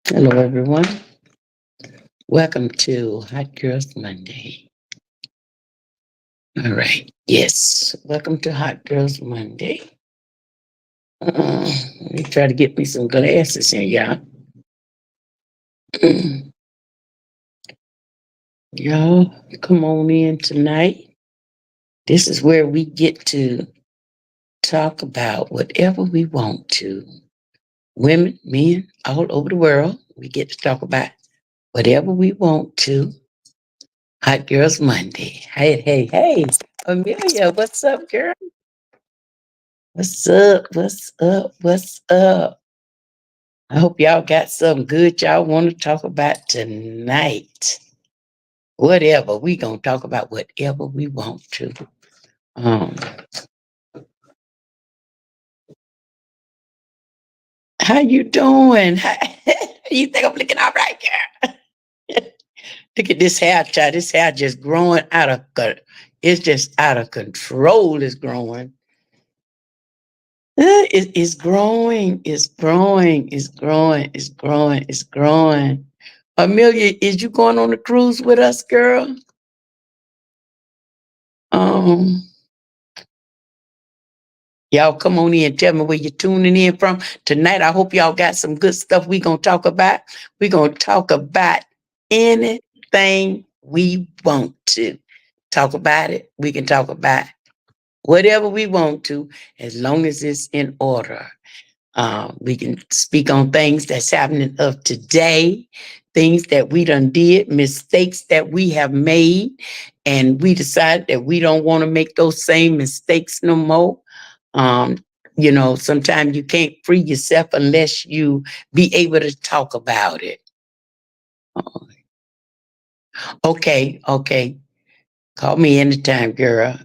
Hello, everyone. Welcome to Hot Girls Monday. All right. Yes. Welcome to Hot Girls Monday. Let me try to get me some glasses here, y'all. Y'all, come on in tonight. This is where we get to talk about whatever we want to. Women, men, all over the world. We get to talk about whatever we want to. Hot Girls Monday. Hey, hey, hey. Amelia, what's up, girl? What's up? What's up? What's up? I hope y'all got something good y'all want to talk about tonight. Whatever. We gonna talk about whatever we want to. Um, how you doing? You think I'm looking all right, girl? Look at this hair, child. This hair just growing out of it's just out of control. It's growing. It's growing. It's growing. It's growing. It's growing. It's growing. Amelia, is you going on a cruise with us, girl? Um, y'all come on in. Tell me where you're tuning in from tonight. I hope y'all got some good stuff we gonna talk about. We gonna talk about anything we want to talk about it. We can talk about whatever we want to, as long as it's in order. We can speak on things that's happening of today, things that we done did, mistakes that we have made, and we decide that we don't want to make those same mistakes no more. Um, sometimes you can't free yourself unless you be able to talk about it. Okay, okay. Call me anytime, girl.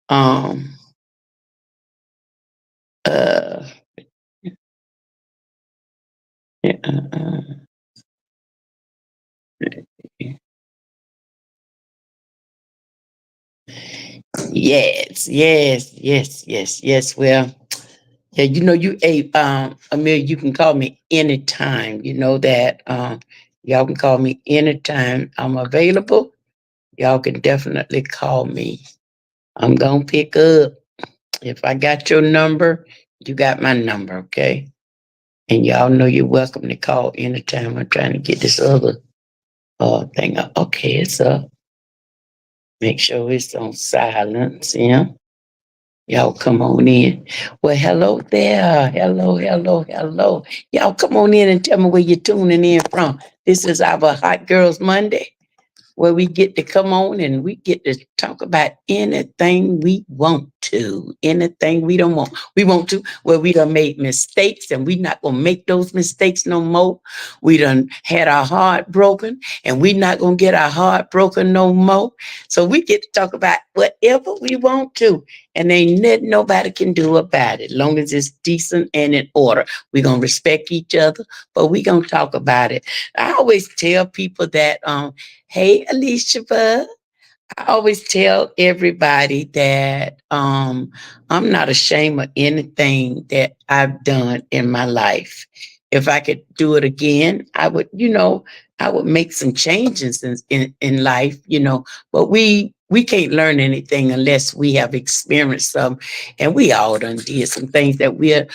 um, uh, yeah, yes, yes, yes, yes, yes. Well, yeah, Amir, you can call me anytime. You know that. Y'all can call me anytime. I'm available. Y'all can definitely call me. I'm gonna pick up. If I got your number, you got my number, okay? And y'all know you're welcome to call anytime. I'm trying to get this other thing up. Okay, it's up. Make sure it's on silence, yeah. Y'all come on in. Well, hello there. Hello, hello, hello. Y'all come on in and tell me where you're tuning in from. This is our Hot Girls Monday, where we get to come on and we get to talk about anything we want to, anything we don't want. We want to, where we done made mistakes and we not gonna make those mistakes no more. We done had our heart broken and we not gonna get our heart broken no more. So we get to talk about whatever we want to, and ain't nothing nobody can do about it, long as it's decent and in order. We gonna respect each other, but we gonna talk about it. I always tell people that hey, Alicia Bud. I always tell everybody that I'm not ashamed of anything that I've done in my life. If I could do it again, I would make some changes in life, but we can't learn anything unless we have experienced some, and we all done did some things that we're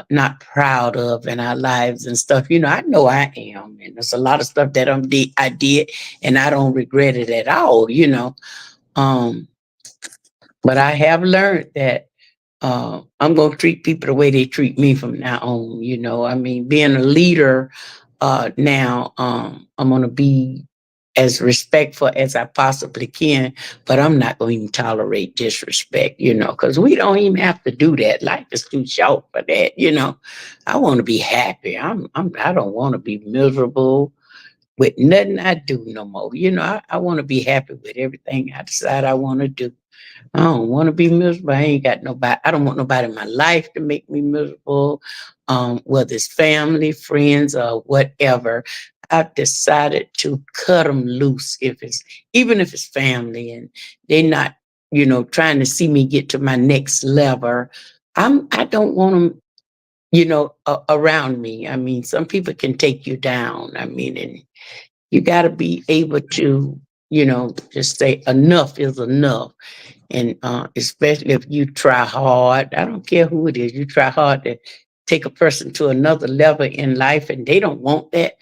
not proud of in our lives and stuff. I know I am, and there's a lot of stuff that I did, and I don't regret it at all. Um, but I have learned that I'm going to treat people the way they treat me from now on. I mean, being a leader now, I'm going to be as respectful as I possibly can, but I'm not going to even tolerate disrespect, because we don't even have to do that. Life is too short for that. I want to be happy. I don't want to be miserable with nothing I do no more. I want to be happy with everything I decide I want to do. I don't want to be miserable. I ain't got nobody. I don't want nobody in my life to make me miserable. Whether it's family, friends, or whatever. I've decided to cut them loose even if it's family and they're not, trying to see me get to my next level. I don't want them. around me. I mean, some people can take you down. I mean, and you got to be able to, just say enough is enough. And especially if you try hard, I don't care who it is, you try hard to take a person to another level in life and they don't want that.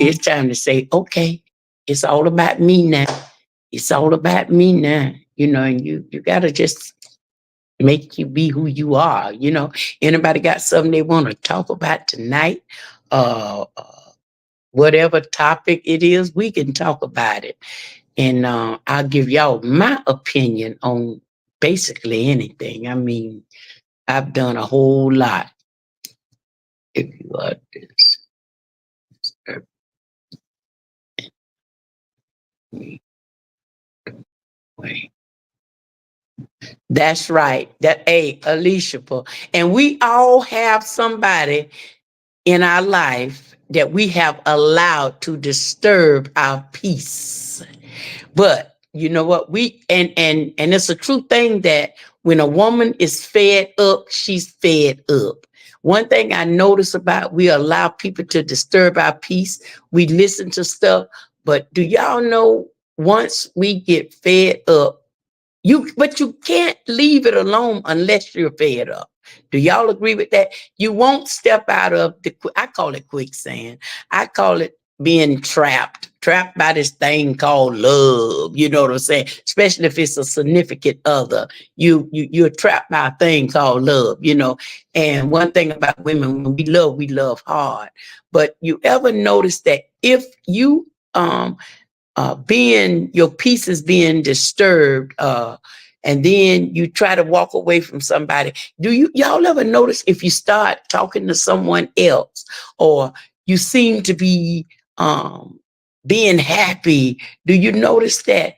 It's time to say, okay, it's all about me now. It's all about me now. And you gotta just make you be who you are. Anybody got something they want to talk about tonight? Whatever topic it is, we can talk about it. And I'll give y'all my opinion on basically anything. I mean, I've done a whole lot. If you are this, way. That's right. Alicia. And we all have somebody in our life that we have allowed to disturb our peace. But you know what? And it's a true thing that when a woman is fed up, she's fed up. One thing I notice about we allow people to disturb our peace. We listen to stuff, but do y'all know once we get fed up, but you can't leave it alone unless you're fed up. Do y'all agree with that? You won't step out of I call it quicksand. I call it being trapped by this thing called love. You know what I'm saying? Especially if it's a significant other. You're trapped by a thing called love. And one thing about women, when we love hard. But you ever notice that if you being your peace is being disturbed, and then you try to walk away from somebody, do y'all ever notice if you start talking to someone else, or you seem to be being happy, do you notice that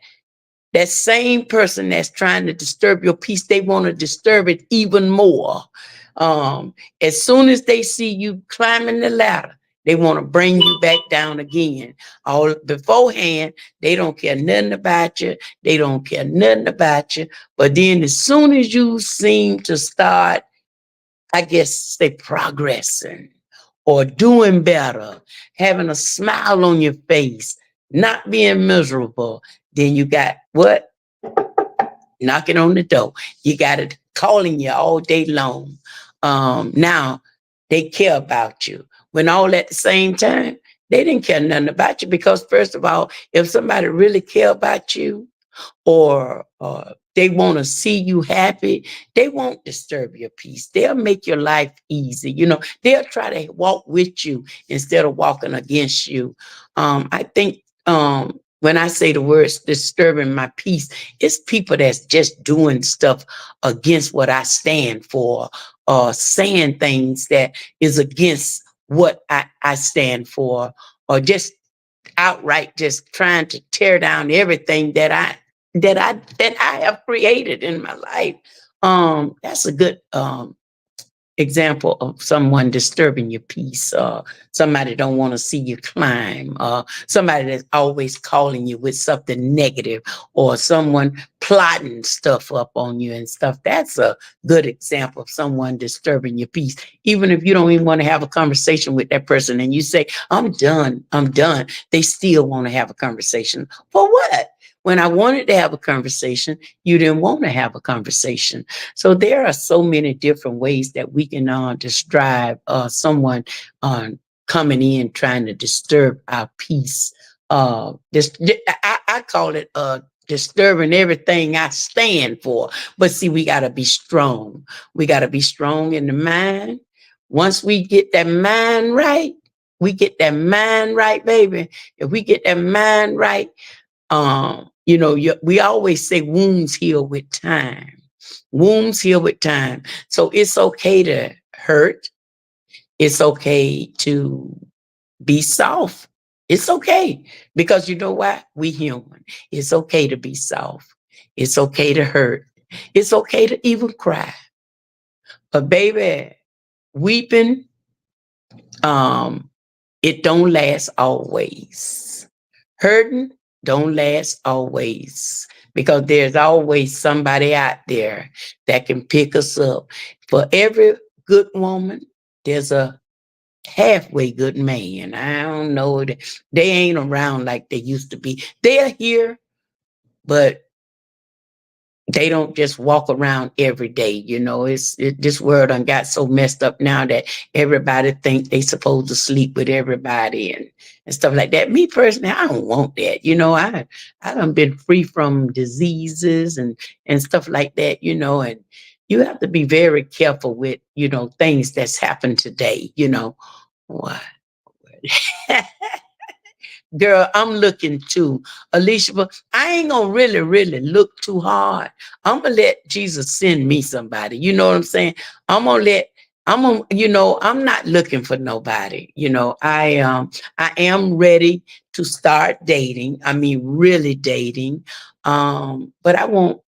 same person that's trying to disturb your peace, they want to disturb it even more? As soon as they see you climbing the ladder, they want to bring you back down again. All beforehand, they don't care nothing about you. They don't care nothing about you. But then as soon as you seem to start, I guess, say progressing or doing better, having a smile on your face, not being miserable, then you got what? Knocking on the door. You got it calling you all day long. Now they care about you. When all at the same time, they didn't care nothing about you because first of all, if somebody really care about you, or they want to see you happy, they won't disturb your peace. They'll make your life easy. They'll try to walk with you instead of walking against you. I think when I say the words disturbing my peace, it's people that's just doing stuff against what I stand for, or saying things that is against what I stand for, or just outright just trying to tear down everything that I have created in my life. That's a good example of someone disturbing your peace. Somebody don't want to see you climb. Somebody that's always calling you with something negative, or someone plotting stuff up on you and stuff. That's a good example of someone disturbing your peace. Even if you don't even want to have a conversation with that person and you say, I'm done. They still want to have a conversation. For what? When I wanted to have a conversation, you didn't want to have a conversation. So there are so many different ways that we can describe someone coming in trying to disturb our peace. I call it disturbing everything I stand for. But see, we got to be strong. We got to be strong in the mind. Once we get that mind right, baby. If we get that mind right, we always say wounds heal with time. Wounds heal with time. So it's okay to hurt. It's okay to be soft. It's okay. Because you know what? We human. It's okay to be soft. It's okay to hurt. It's okay to even cry. But baby, weeping, um, it don't last always. Hurting don't last always, because there's always somebody out there that can pick us up. For every good woman, there's a halfway good man. I don't know. They ain't around like they used to be. They're here, but they don't just walk around every day. This world done got so messed up now that everybody think they supposed to sleep with everybody and stuff like that. Me personally, I don't want that. I done been free from diseases and stuff like that, and you have to be very careful with, things that's happened today. What? Girl, I'm looking too, Alicia, but I ain't gonna really, really look too hard. I'm gonna let Jesus send me somebody. You know what I'm saying? I'm gonna let I'm gonna, I'm not looking for nobody. I am ready to start dating. I mean, really dating. But I want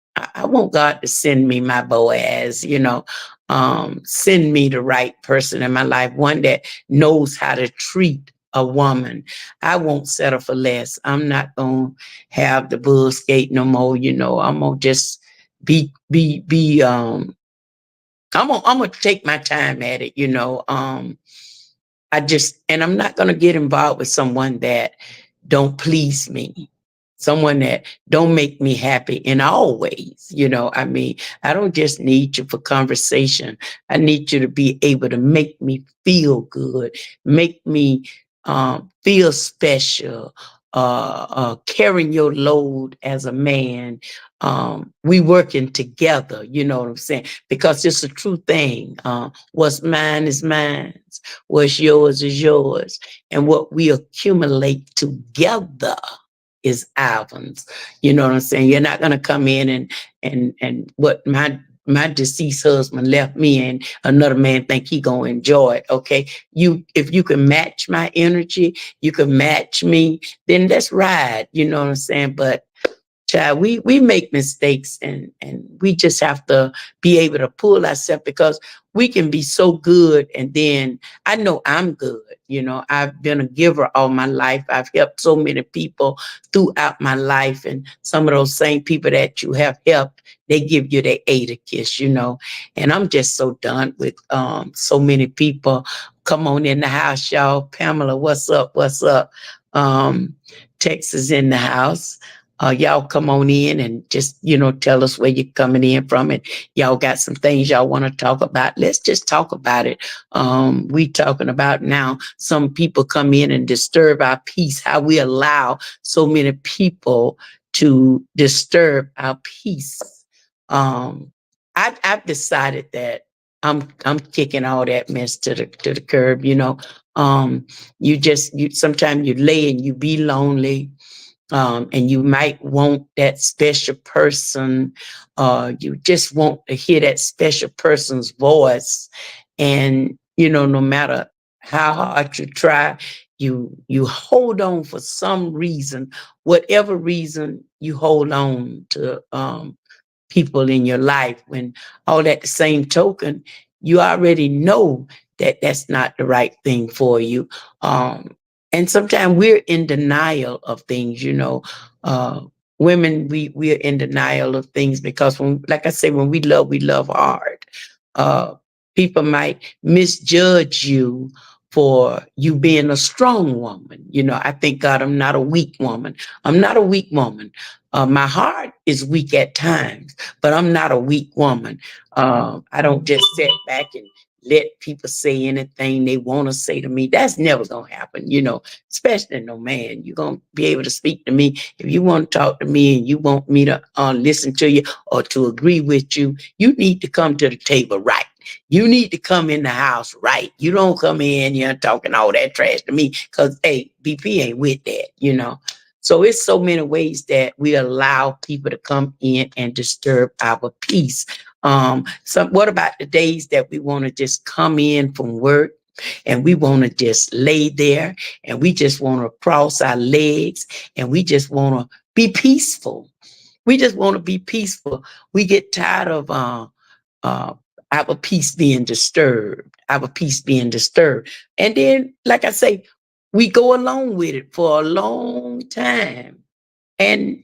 God to send me my Boaz, send me the right person in my life, one that knows how to treat a woman. I won't settle for less. I'm not gonna have the bull skate no more. I'm gonna just be I'm gonna take my time at it. And I'm not gonna get involved with someone that don't please me, someone that don't make me happy in all ways. I mean, I don't just need you for conversation. I need you to be able to make me feel good, make me feel special, carrying your load as a man. We working together, you know what I'm saying? Because it's a true thing. What's mine is mine. What's yours is yours. And what we accumulate together is ours. You know what I'm saying? You're not gonna come in and what my deceased husband left me and another man think he gonna enjoy it. Okay. If you can match my energy, you can match me, then let's ride. You know what I'm saying? But child, we make mistakes and we just have to be able to pull ourselves because we can be so good. And then I know I'm good. I've been a giver all my life. I've helped so many people throughout my life. And some of those same people that you have helped, they give you their aid a kiss. And I'm just so done with so many people. Come on in the house, y'all. Pamela, what's up? What's up? Texas in the house. Y'all come on in and just, tell us where you're coming in from. And y'all got some things y'all want to talk about. Let's just talk about it. We talking about now some people come in and disturb our peace, how we allow so many people to disturb our peace. I've decided that I'm kicking all that mess to the curb. You sometimes you lay and you be lonely, and you might want that special person. You just want to hear that special person's voice, and no matter how hard you try, you hold on for some reason, whatever reason you hold on to people in your life. When all at the same token, you already know that that's not the right thing for you. And sometimes we're in denial of things. uh, Women, we're in denial of things because like I say, when we love hard. uh, People might misjudge you for you being a strong woman. I thank God I'm not a weak woman. I'm not a weak woman. My heart is weak at times, but I'm not a weak woman. I don't just sit back and let people say anything they want to say to me. That's never going to happen, especially no man. You're going to be able to speak to me. If you want to talk to me and you want me to listen to you or to agree with you, you need to come to the table right. You need to come in the house right. You don't come in here talking all that trash to me because, hey, BP ain't with that. So it's so many ways that we allow people to come in and disturb our peace. What about the days that we want to just come in from work and we want to just lay there and we just want to cross our legs and we just want to be peaceful. We just want to be peaceful. We get tired of uh, our peace being disturbed, our peace being disturbed. And then, like I say, we go along with it for a long time. And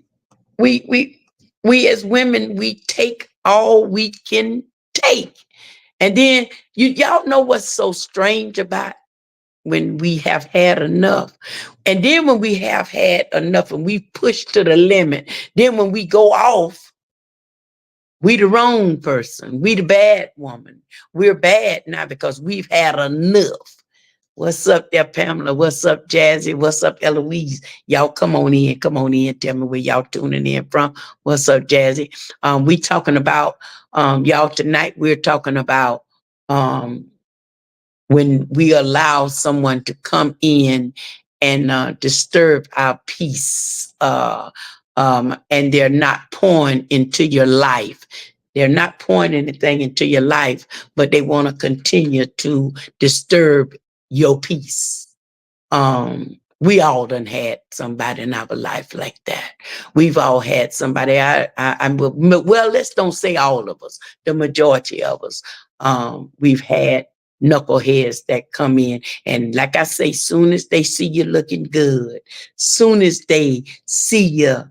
we we we as women, we take all we can take. And then y'all know what's so strange about when we have had enough. And then when we have had enough and we push to the limit, then when we go off, we the wrong person. We the bad woman. We're bad now because we've had enough. What's up there, Pamela? What's up, Jazzy? What's up, Eloise? Y'all come on in. Come on in. Tell me where y'all tuning in from. What's up, Jazzy? We talking about y'all tonight. We're talking about um when we allow someone to come in and disturb our peace, and they're not pouring into your life. They're not pouring anything into your life, but they want to continue to disturb your peace. We all done had somebody in our life like that. We've all had somebody. Well, let's don't say all of us. The majority of us. We've had knuckleheads that come in, and like I say, soon as they see you looking good, soon as they see you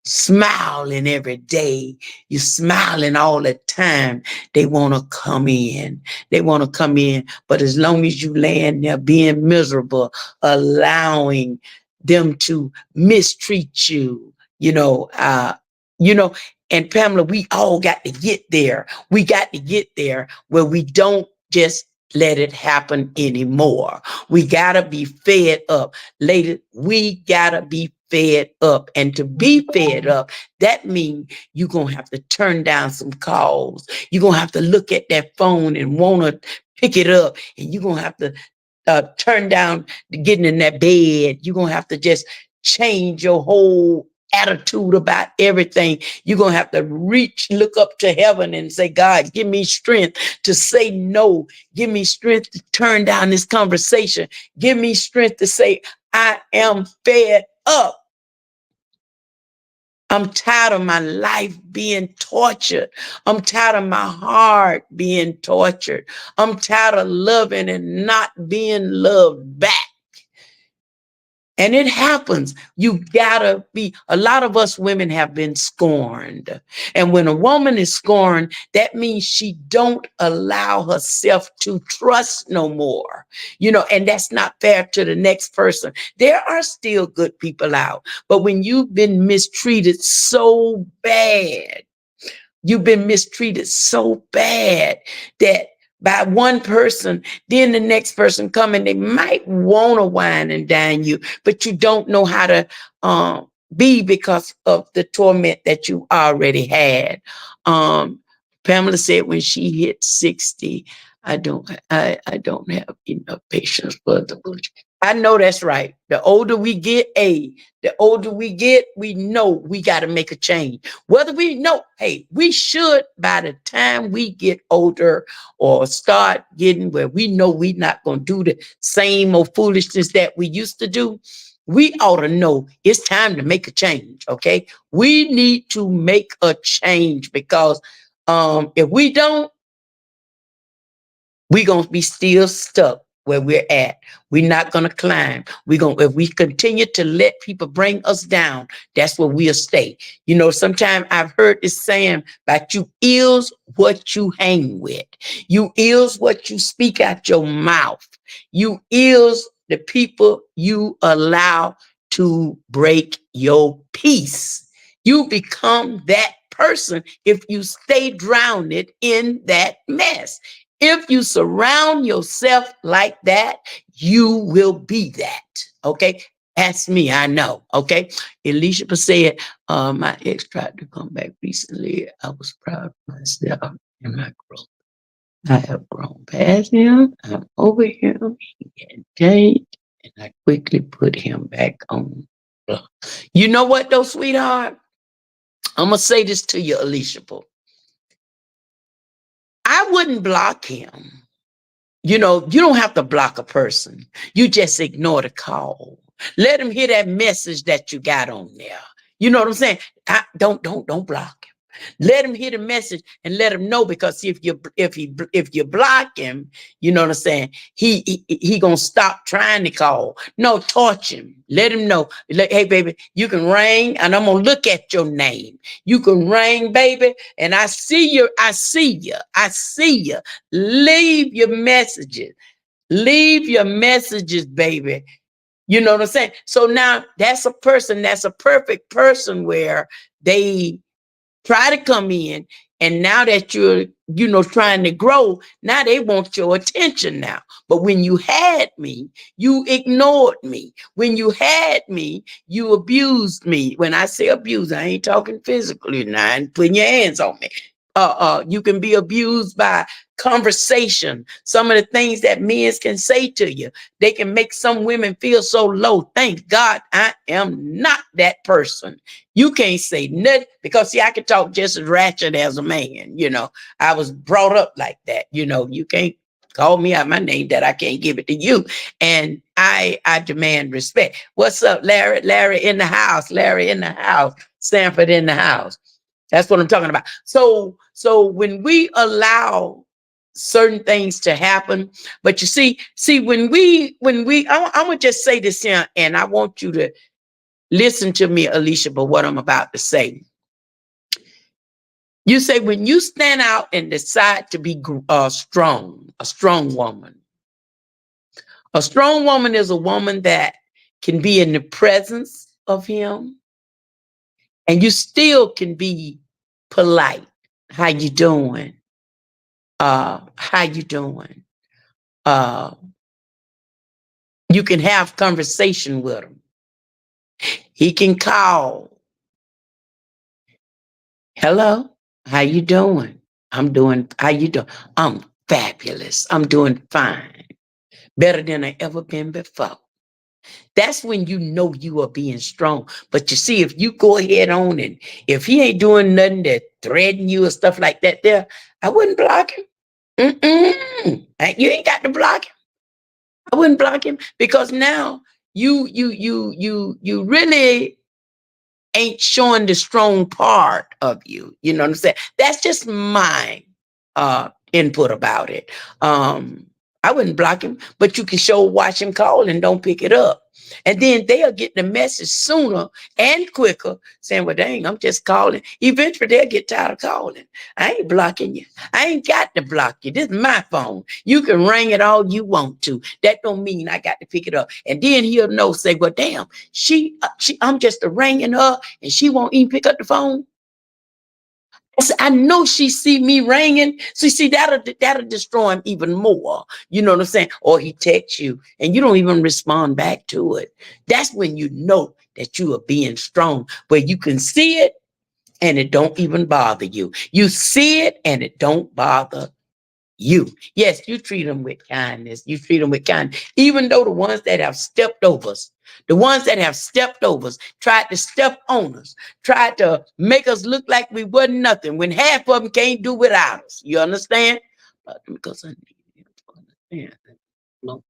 smiling every day, you smiling all the time, they want to come in. They want to come in. But as long as you laying there being miserable, allowing them to mistreat you, you know, and Pamela, we all got to get there. We got to get there where we don't just let it happen anymore. We gotta be fed up. Ladies, we gotta be fed up. And to be fed up, that means you're gonna have to turn down some calls. You're gonna have to look at that phone and wanna pick it up, and you're gonna have to turn down getting in that bed. You're gonna have to just change your whole attitude about everything. You're gonna have to look up to heaven and say, God, give me strength to say no. Give me strength to turn down this conversation. Give me strength to say, I am fed up. I'm tired of my life being tortured. I'm tired of my heart being tortured. I'm tired of loving and not being loved back. And it happens. You gotta be, a lot of us women have been scorned. And when a woman is scorned, that means she don't allow herself to trust no more. And that's not fair to the next person. There are still good people out. But when you've been mistreated so bad, you've been mistreated so bad that by one person, then the next person come and they might want to wine and dine you, but you don't know how to be because of the torment that you already had. Pamela said when she hit 60, I don't have enough patience for the bullshit. I know that's right. The older we get, we know we got to make a change. Whether we know, hey, we should, by the time we get older or start getting where we know we're not going to do the same old foolishness that we used to do, we ought to know it's time to make a change, okay? We need to make a change because if we don't, we're going to be still stuck where we're at. We're not going to climb. If we continue to let people bring us down, that's where we'll stay. Sometimes I've heard this saying about you is what you hang with. You is what you speak out your mouth. You is the people you allow to break your peace. You become that person if you stay drowned in that mess. If you surround yourself like that, you will be that. Okay. Ask me, I know. Okay. Elisha said, my ex tried to come back recently. I was proud of myself and my growth. I have grown past him. I'm over him. He had changed, and I quickly put him back on. You know what, though, sweetheart? I'm going to say this to you, Elisha. I wouldn't block him. You don't have to block a person. You just ignore the call. Let him hear that message that you got on there. You know what I'm saying? Don't block him. Let him hear the message and let him know, because if you block him, you know what I'm saying, he gonna stop trying to call. No, torch him. Let him know. Hey, baby, you can ring, and I'm gonna look at your name. You can ring, baby, and I see you. I see you. I see you. Leave your messages. Leave your messages, baby. You know what I'm saying? So now that's a person. That's a perfect person where they try to come in, and now that you're, trying to grow, now they want your attention now. But when you had me, you ignored me. When you had me, you abused me. When I say abuse, I ain't talking physically now and putting your hands on me. You can be abused by conversation. Some of the things that men can say to you, they can make some women feel so low. Thank God I am not that person. You can't say nothing, because see, I can talk just as ratchet as a man. I was brought up like that. You can't call me out my name that I can't give it to you. And I demand respect. What's up, Larry? Larry in the house. Larry in the house. Sanford in the house. That's what I'm talking about. So when we allow certain things to happen, but you see, I'm gonna just say this here, and I want you to listen to me, Alicia, but what I'm about to say. You say, when you stand out and decide to be strong, a strong woman. A strong woman is a woman that can be in the presence of him, and you still can be polite. How you doing? How you doing? Uh, you can have conversation with him. He can call. Hello, how you doing? I'm doing, how you doing? I'm fabulous. I'm doing fine. Better than I ever been before. That's when you know you are being strong. But you see, if you go ahead on, and if he ain't doing nothing that threaten you or stuff like that there, I wouldn't block him. Mm-mm. You ain't got to block him. I wouldn't block him, because now you really ain't showing the strong part of you. You know what I'm saying? That's just my input about it. I wouldn't block him, but you can watch him call and don't pick it up. And then they'll get the message sooner and quicker, saying, well, dang, I'm just calling. Eventually they'll get tired of calling. I ain't blocking you. I ain't got to block you. This is my phone. You can ring it all you want to. That don't mean I got to pick it up. And then he'll know, say, well, damn, I'm just ringing her and she won't even pick up the phone. I know she see me ringing. So see, that'll destroy him even more. You know what I'm saying? Or he texts you and you don't even respond back to it. That's when you know that you are being strong, where you can see it and it don't even bother you. You see it and it don't bother you. Yes, you treat them with kindness. You treat them with kindness. Even though the ones that have stepped over us, tried to step on us, tried to make us look like we wasn't nothing, when half of them can't do without us. You understand? Because I need to understand. No,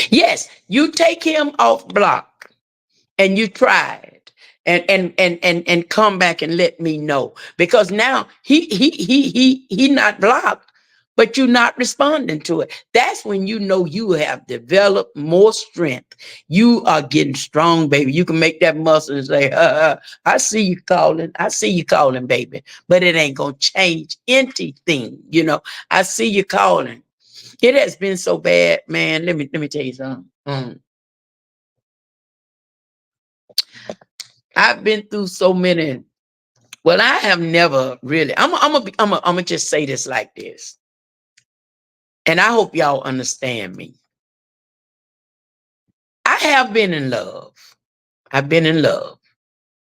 yes, you take him off block and you try it, and come back and let me know, because now he not blocked, but you're not responding to it. That's when you know you have developed more strength. You are getting strong, baby. You can make that muscle and say, I see you calling. I see you calling, baby. But it ain't gonna change anything. I see you calling. It has been so bad, man. Let me tell you something. I've been through so many. Well, I have never really. I'm gonna just say this like this, and I hope y'all understand me. I have been in love. I've been in love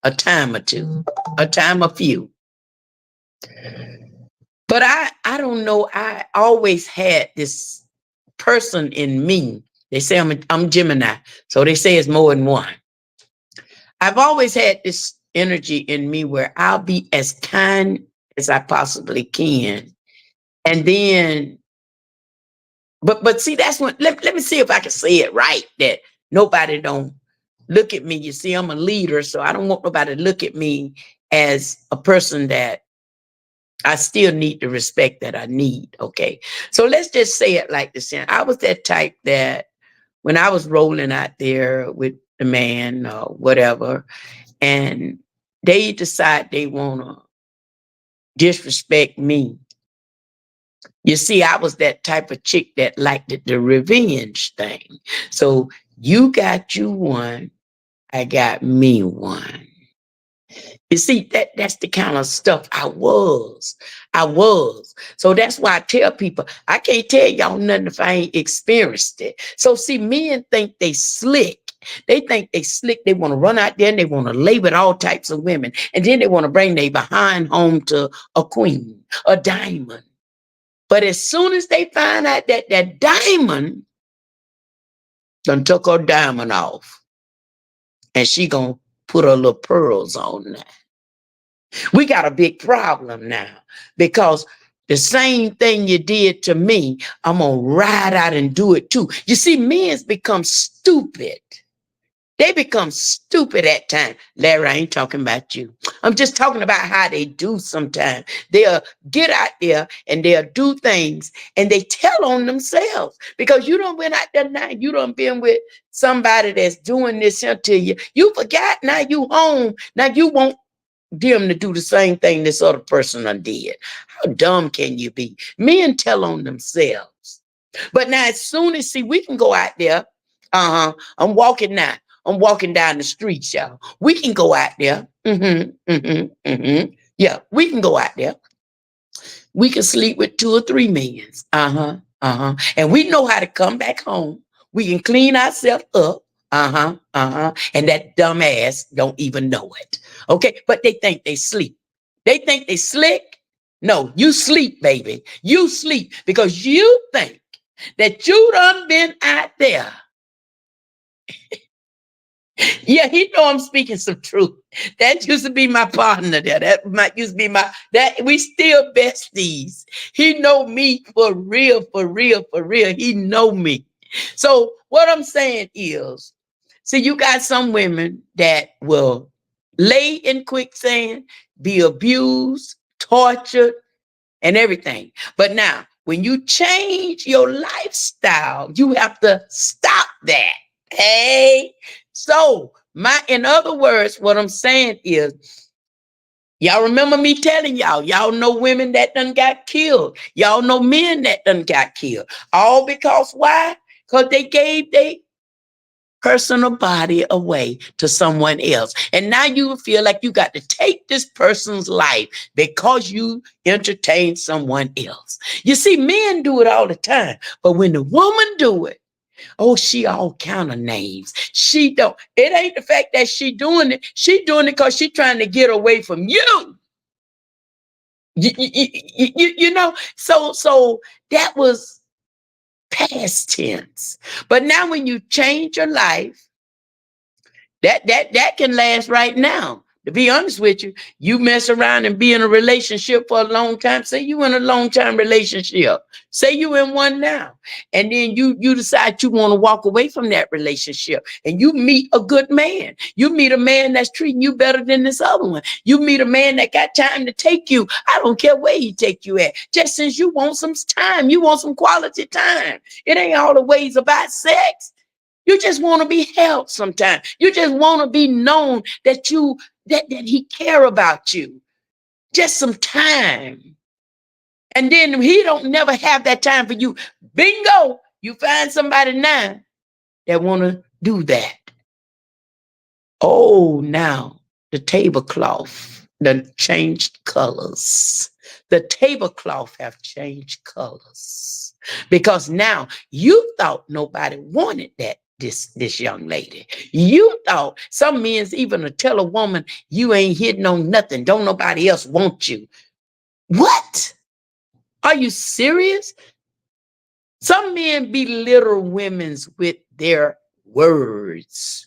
a time or two, a time or few. But I don't know. I always had this person in me. They say I'm Gemini, so they say it's more than one. I've always had this energy in me where I'll be as kind as I possibly can, and then, but see, that's when, let me see if I can say it right, that nobody don't look at me. You see, I'm a leader, so I don't want nobody to look at me as a person that I still need the respect that I need. Okay. So let's just say it like this. I was that type that when I was rolling out there with the man or whatever, and they decide they want to disrespect me. You see, I was that type of chick that liked the revenge thing. So you got you one, I got me one. You see, that's the kind of stuff I was. I was. So that's why I tell people, I can't tell y'all nothing if I ain't experienced it. So see, men think they slick. They think they slick. They want to run out there and they want to lay with all types of women. And then they want to bring their behind home to a queen, a diamond. But as soon as they find out that that diamond done took her diamond off, and she gonna put her little pearls on that. We got a big problem now because the same thing you did to me, I'm gonna ride out and do it too. You see, men's become stupid. They become stupid at times. Larry, I ain't talking about you. I'm just talking about how they do sometimes. They'll get out there and they'll do things and they tell on themselves because you done went out there now. You done been with somebody that's doing this to you. You forgot, now you home. Now you want them to do the same thing this other person done did. How dumb can you be? Men tell on themselves. But now as soon as, see, we can go out there. I'm walking now. I'm walking down the street, y'all. We can go out there. Yeah, we can go out there. We can sleep with 2 or 3 millions. And we know how to come back home. We can clean ourselves up. And that dumb ass don't even know it. Okay, but they think they sleep. They think they slick. No, you sleep, baby. You sleep because you think that you done been out there. Yeah, he know I'm speaking some truth. That used to be my partner there. That might used to be that we still besties. He know me for real, for real, for real. He know me. So what I'm saying is, see, you got some women that will lay in quicksand, be abused, tortured, and everything. But now, when you change your lifestyle, you have to stop that. Hey, so in other words, what I'm saying is, y'all remember me telling y'all know women that done got killed. Y'all know men that done got killed. All because why? Because they gave their personal body away to someone else. And now you feel like you got to take this person's life because you entertain someone else. You see, men do it all the time. But when the woman do it, oh, she all kind of names. She don't. It ain't the fact that she doing it. She doing it because she trying to get away from you. You know. So that was past tense. But now when you change your life, that can last right now. To be honest with you, you mess around and be in a relationship for a long time. Say you in a long time relationship. Say you in one now. And then you decide you want to walk away from that relationship. And you meet a good man. You meet a man that's treating you better than this other one. You meet a man that got time to take you. I don't care where he take you at. Just since you want some time, you want some quality time. It ain't all the ways about sex. You just want to be held sometimes. You just want to be known that that he care about you. Just some time. And then he don't never have that time for you. Bingo! You find somebody now that want to do that. Oh, now the tablecloth done changed colors. The tablecloth have changed colors because now you thought nobody wanted that. This young lady, you thought some men's even to tell a woman you ain't hitting on nothing, don't nobody else want you. What? Are you serious? Some men belittle women's with their words.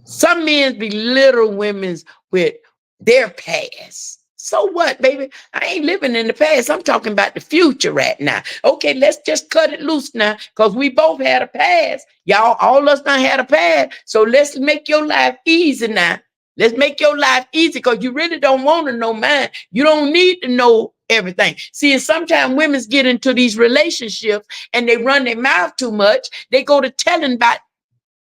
Some men belittle women's with their past. So what, baby? I ain't living in the past. I'm talking about the future right now. Okay, let's just cut it loose now, because we both had a past. Y'all, all us done had a past. So let's make your life easy now. Let's make your life easy, because you really don't want to know mine. You don't need to know everything. See, and sometimes women get into these relationships and they run their mouth too much. They go to telling about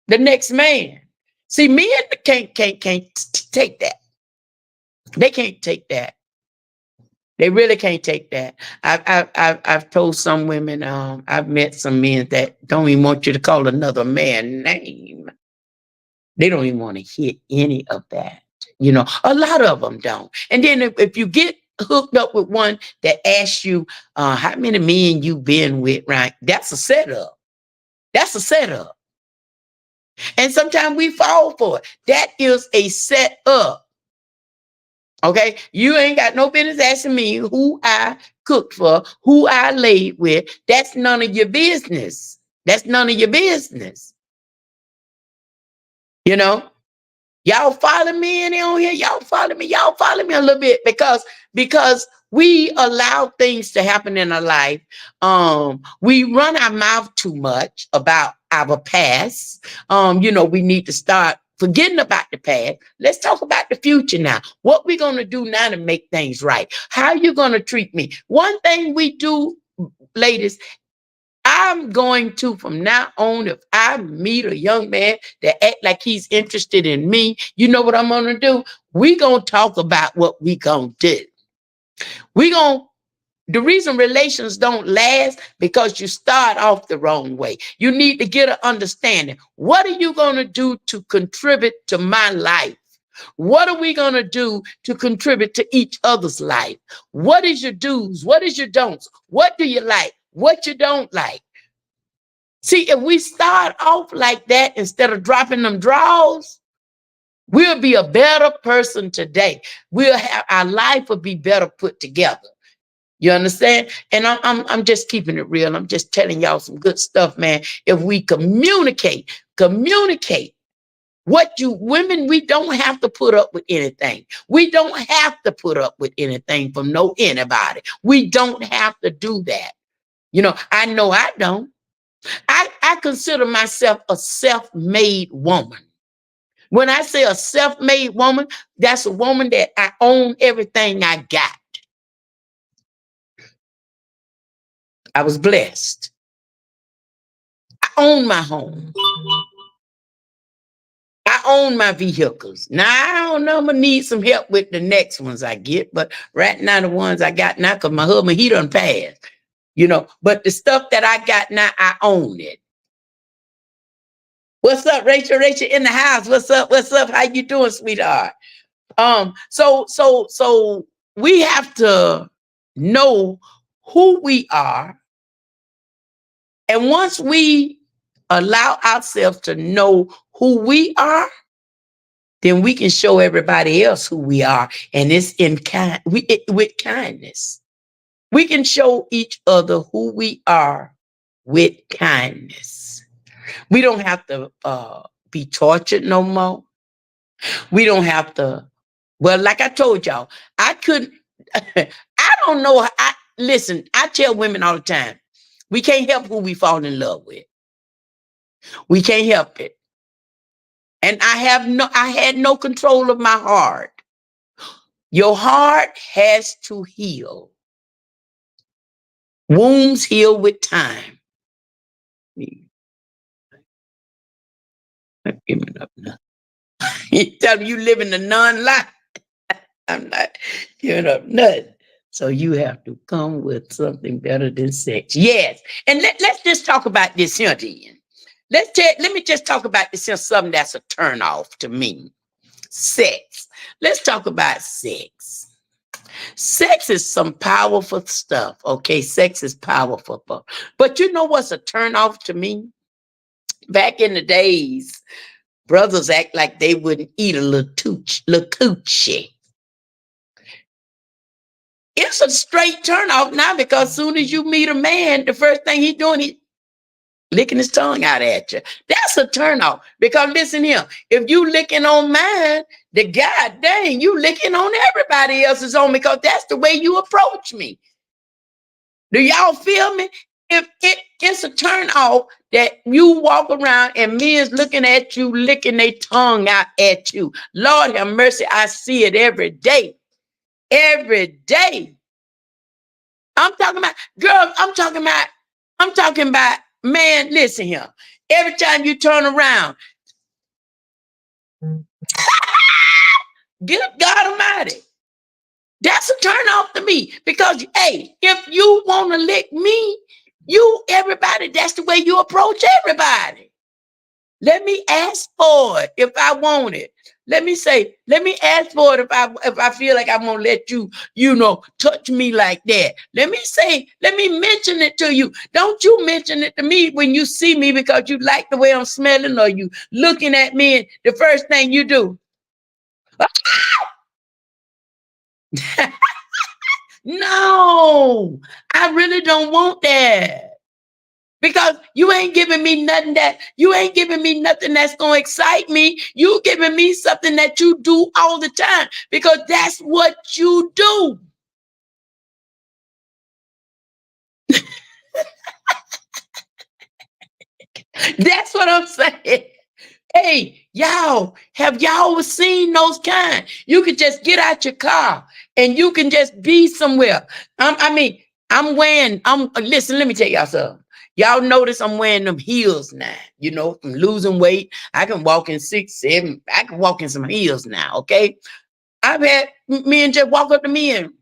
the next man. See, men can't take that. They can't take that. They really can't take that. I've told some women, I've met some men that don't even want you to call another man name. They don't even want to hear any of that. You know, a lot of them don't. And then if you get hooked up with one that asks you how many men you been with, right? That's a setup. That's a setup. And sometimes we fall for it. That is a setup. Okay, you ain't got no business asking me who I cooked for, who I laid with. That's none of your business. That's none of your business. You know, y'all follow me in on here. Y'all follow me. Y'all follow me a little bit, because we allow things to happen in our life. We run our mouth too much about our past. You know, we need to start forgetting about the past. Let's talk about the future now. What we gonna do now to make things right? How you gonna treat me? One thing we do, ladies, I'm going to, from now on, if I meet a young man that act like he's interested in me, you know what I'm gonna do? We gonna talk about what we gonna do. We gonna The reason relations don't last, because you start off the wrong way. You need to get an understanding. What are you going to do to contribute to my life? What are we going to do to contribute to each other's life? What is your do's? What is your don'ts? What do you like? What you don't like? See, if we start off like that instead of dropping them draws, we'll be a better person today. Our life will be better put together. You understand? And I'm just keeping it real. I'm just telling y'all some good stuff, man. If we communicate what you women, we don't have to put up with anything. We don't have to put up with anything from anybody. We don't have to do that. You know I don't. I consider myself a self-made woman. When I say a self-made woman, that's a woman that I own everything I got. I was blessed. I own my home. I own my vehicles. Now, I don't know, I'm going to need some help with the next ones I get, but right now, the ones I got now, because my husband, he done passed, you know, but the stuff that I got now, I own it. What's up, Rachel? Rachel in the house. What's up? What's up? How you doing, sweetheart? So we have to know who we are. And once we allow ourselves to know who we are, then we can show everybody else who we are. And it's with kindness. We can show each other who we are with kindness. We don't have to be tortured no more. We don't have to, well, like I told y'all, I couldn't, I don't know. Listen, I tell women all the time, we can't help who we fall in love with. We can't help it. And I had no control of my heart. Your heart has to heal. Wounds heal with time. I'm giving up now. You tell me you live in the non-life. I'm not giving up nothing. So you have to come with something better than sex. Yes. And let's just talk about this here then. Let me just talk about this here, something that's a turnoff to me. Sex. Let's talk about sex. Sex is some powerful stuff. Okay, sex is powerful. But you know what's a turnoff to me? Back in the days, brothers act like they wouldn't eat a little coochie. It's a straight turnoff now, because as soon as you meet a man, the first thing he's doing, licking his tongue out at you. That's a turnoff. Because listen here, if you licking on mine, the God dang, you licking on everybody else's on me because that's the way you approach me. Do y'all feel me? If it's a turn off that you walk around and men's looking at you, licking their tongue out at you. Lord have mercy, I see it every day. Every day. I'm talking about, girl, I'm talking about, man, listen here. Every time you turn around, good God Almighty. That's a turn off to me because, hey, if you want to lick me, everybody, that's the way you approach everybody. Let me ask for it if I want it. Let me ask for it if I feel like I'm gonna let you, touch me like that. Let me mention it to you. Don't you mention it to me when you see me because you like the way I'm smelling or you looking at me and the first thing you do. No, I really don't want that. Because you ain't giving me nothing that's gonna excite me. You giving me something that you do all the time because that's what you do. That's what I'm saying. Hey, have y'all seen those kind? You could just get out your car and you can just be somewhere. Listen, let me tell y'all something. Y'all notice I'm wearing them heels now. From losing weight. I can walk in 6, 7. I can walk in some heels now, okay? I've had men just walk up to me and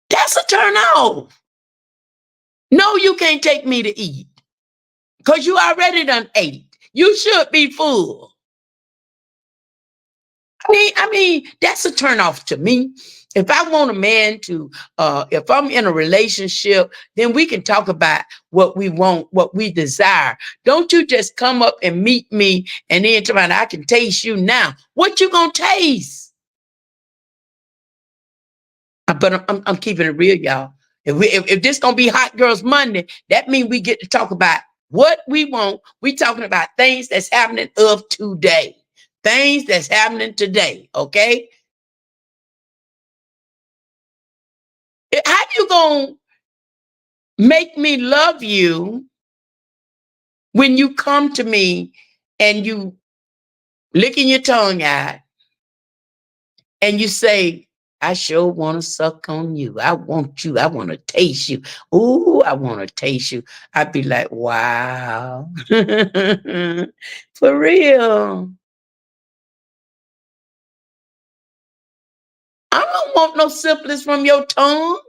that's a turn off. No, you can't take me to eat because you already done ate. You should be full. That's a turnoff to me. If I want a man to, if I'm in a relationship, then we can talk about what we want, what we desire. Don't you just come up and meet me and then tell me I can taste you now. What you gonna taste? But I'm keeping it real, y'all. If this gonna be Hot Girls Monday, that means we get to talk about what we want. We talking about things that's happening of today. Things that's happening today, okay? How you gonna make me love you when you come to me and you licking your tongue out and you say, I sure want to suck on you. I want you. I want to taste you. Ooh, I want to taste you. I'd be like, wow. For real. I don't want no syphilis from your tongue.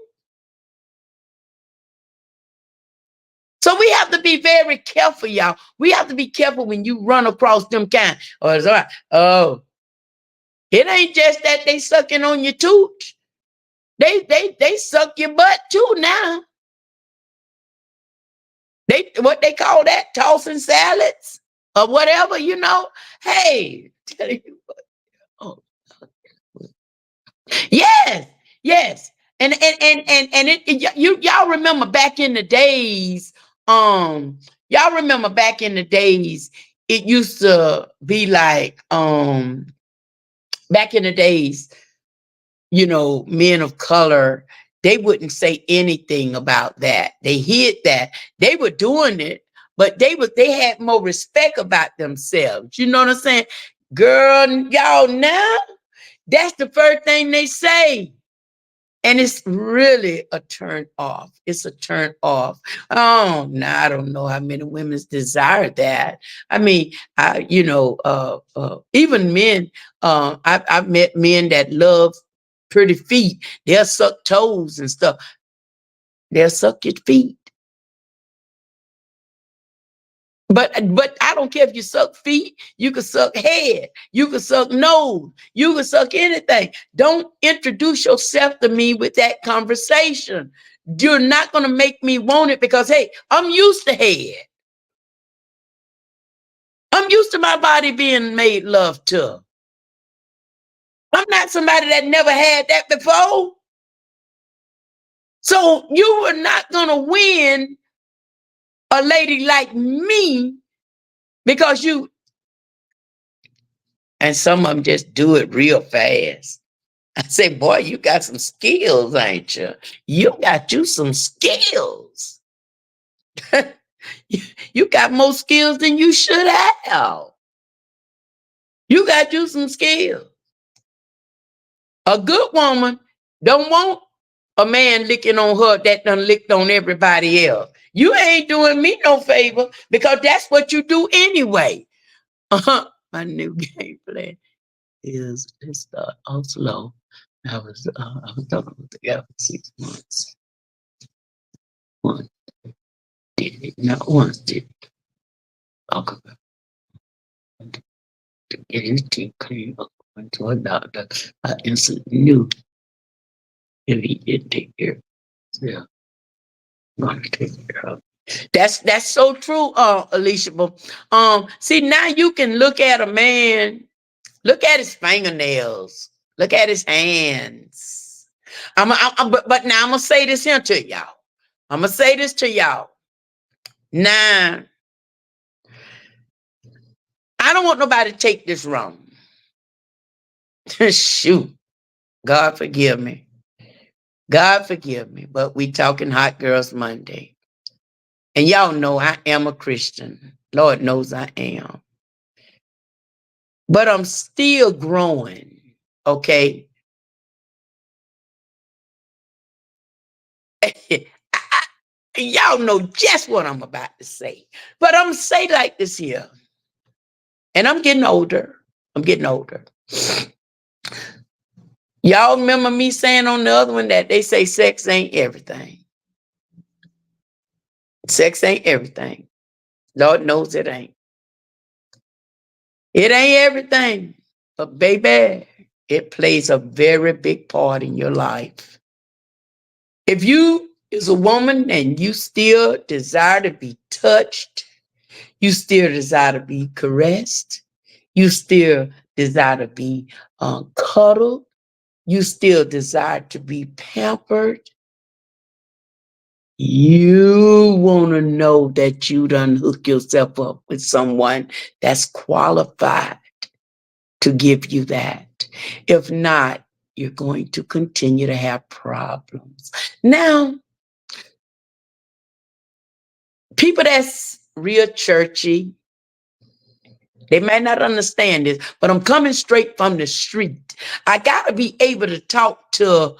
So we have to be very careful, y'all. We have to be careful when you run across them kind. Oh, it's all right. Oh, it ain't just that they sucking on your tooth. They suck your butt too now. What they call that, tossing salads or whatever, Hey, tell you what. Oh, yes, yes. Y'all remember back in the days, y'all remember back in the days, it used to be like back in the days, men of color, they wouldn't say anything about that. They hid that. They were doing it, but they had more respect about themselves. You know what I'm saying? Girl, y'all now, that's the first thing they say. And it's really a turn off. It's a turn off. Oh, no, I don't know how many women desire that. I mean, even men, I've met men that love pretty feet. They'll suck toes and stuff. They'll suck your feet. But I don't care if you suck feet, you can suck head, you can suck nose, you can suck anything. Don't introduce yourself to me with that conversation. You're not going to make me want it because, hey, I'm used to head. I'm used to my body being made love to. I'm not somebody that never had that before. So you are not going to win a lady like me because you, and some of them just do it real fast. I say, boy, you got some skills, ain't you? You got you some skills. You got more skills than you should have. You got you some skills. A good woman don't want a man licking on her that done licked on everybody else. You ain't doing me no favor because that's what you do anyway. My new game plan is, let's start off slow. I was talking about the guy for 6 months. One did it, not once did it. Talk about to get his teeth cleaned up. Went to a doctor. I instantly knew if he did take care of it. Yeah, I'm gonna take care of it. That's so true, Alicia. But see, now you can look at a man, look at his fingernails, look at his hands. But now I'm gonna say this here to y'all. I'm gonna say this to y'all. Now, I don't want nobody to take this wrong. Shoot, God forgive me. God forgive me. But we talking Hot Girls Monday. And y'all know I am a Christian. Lord knows I am. But I'm still growing. Okay. Y'all know just what I'm about to say. But I'm going to say like this here. And I'm getting older. I'm getting older. Y'all remember me saying on the other one that they say sex ain't everything. Sex ain't everything. Lord knows it ain't. It ain't everything. But baby, it plays a very big part in your life. If you is a woman and you still desire to be touched, you still desire to be caressed, you still desire to be cuddled, you still desire to be pampered, you want to know that you done hook yourself up with someone that's qualified to give you that. If not, you're going to continue to have problems. Now, people that's real churchy, they might not understand this, but I'm coming straight from the street. I got to be able to talk to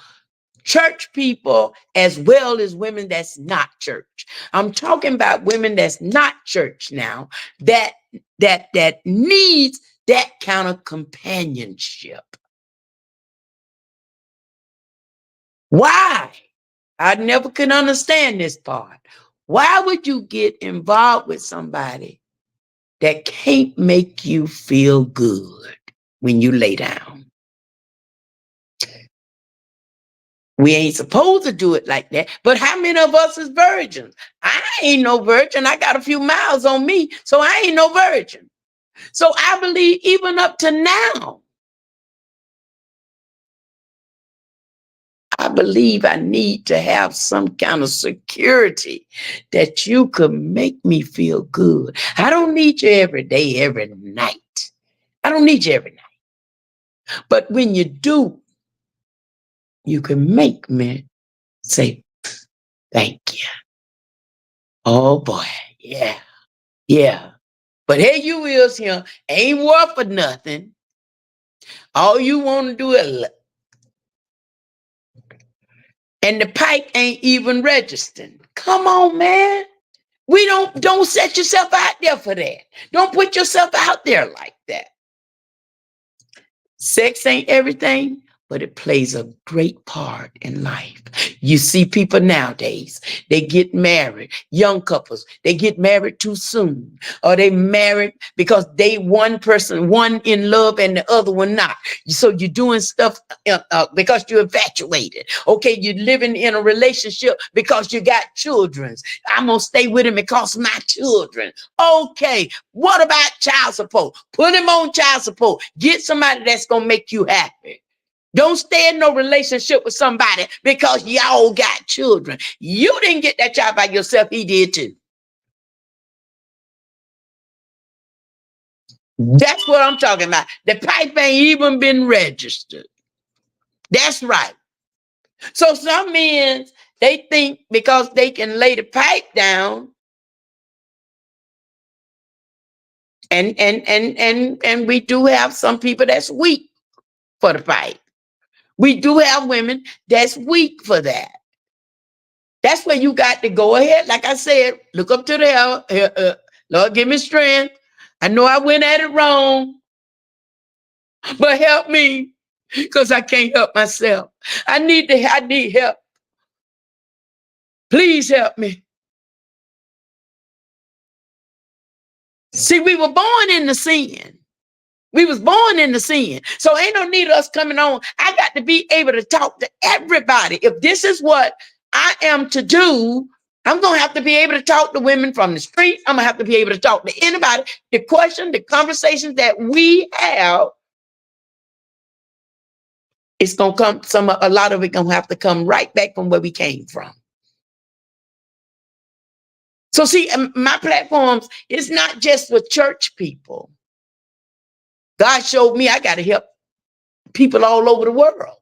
church people as well as women that's not church. I'm talking about women that's not church now that needs that kind of companionship. Why? I never could understand this part. Why would you get involved with somebody that can't make you feel good when you lay down? We ain't supposed to do it like that. But how many of us is virgins? I ain't no virgin. I got a few miles on me, so I ain't no virgin. So I believe even up to now, I believe I need to have some kind of security that you could make me feel good. I don't need you every day, every night. I don't need you every night. But when you do, you can make me say, thank you. Oh boy, yeah, yeah. But here you is here, ain't worth for nothing. All you want to do is, and the pipe ain't even registering. Come on, man. We don't set yourself out there for that. Don't put yourself out there like that. Sex ain't everything, but it plays a great part in life. You see people nowadays, they get married, young couples, they get married too soon, or they married because they one person, one in love and the other one not. So you're doing stuff because you're infatuated. Okay, you're living in a relationship because you got children. I'm going to stay with him because of my children. Okay, what about child support? Put him on child support. Get somebody that's going to make you happy. Don't stay in no relationship with somebody because y'all got children. You didn't get that child by yourself. He did too. That's what I'm talking about. The pipe ain't even been registered. That's right. So some men, they think because they can lay the pipe down and we do have some people that's weak for the pipe. We do have women that's weak for that. That's where you got to go ahead. Like I said, look up to the hell. Lord, give me strength. I know I went at it wrong, but help me because I can't help myself. I need help. Please help me. See, we were born in the sin. We was born in the sin. So ain't no need of us coming on. I got to be able to talk to everybody. If this is what I am to do, I'm going to have to be able to talk to women from the street. I'm going to have to be able to talk to anybody. The question, the conversations that we have, it's going to come, a lot of it going to have to come right back from where we came from. So see, my platforms is not just with church people. God showed me I got to help people all over the world.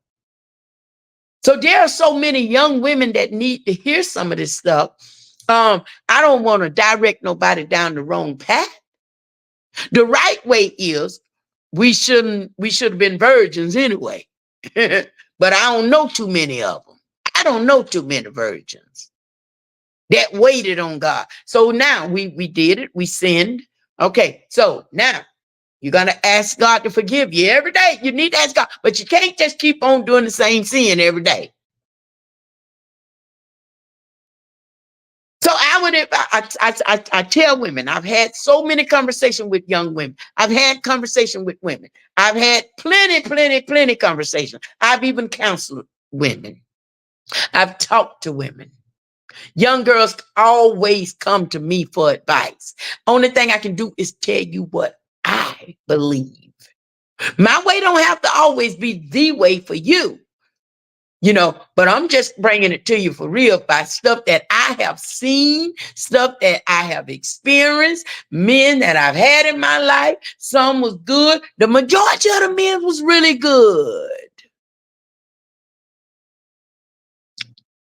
So there are so many young women that need to hear some of this stuff. I don't want to direct nobody down the wrong path. The right way is we should have been virgins anyway. But I don't know too many of them. I don't know too many virgins that waited on God. So now we did it. We sinned. Okay. So now you're going to ask God to forgive you every day. You need to ask God, but you can't just keep on doing the same sin every day. So I tell women, I've had so many conversations with young women. I've had conversation with women. I've had plenty conversations. I've even counseled women. I've talked to women. Young girls always come to me for advice. Only thing I can do is tell you what I believe. My way don't have to always be the way for you. But I'm just bringing it to you for real by stuff that I have seen, stuff that I have experienced, men that I've had in my life. Some was good. The majority of the men was really good.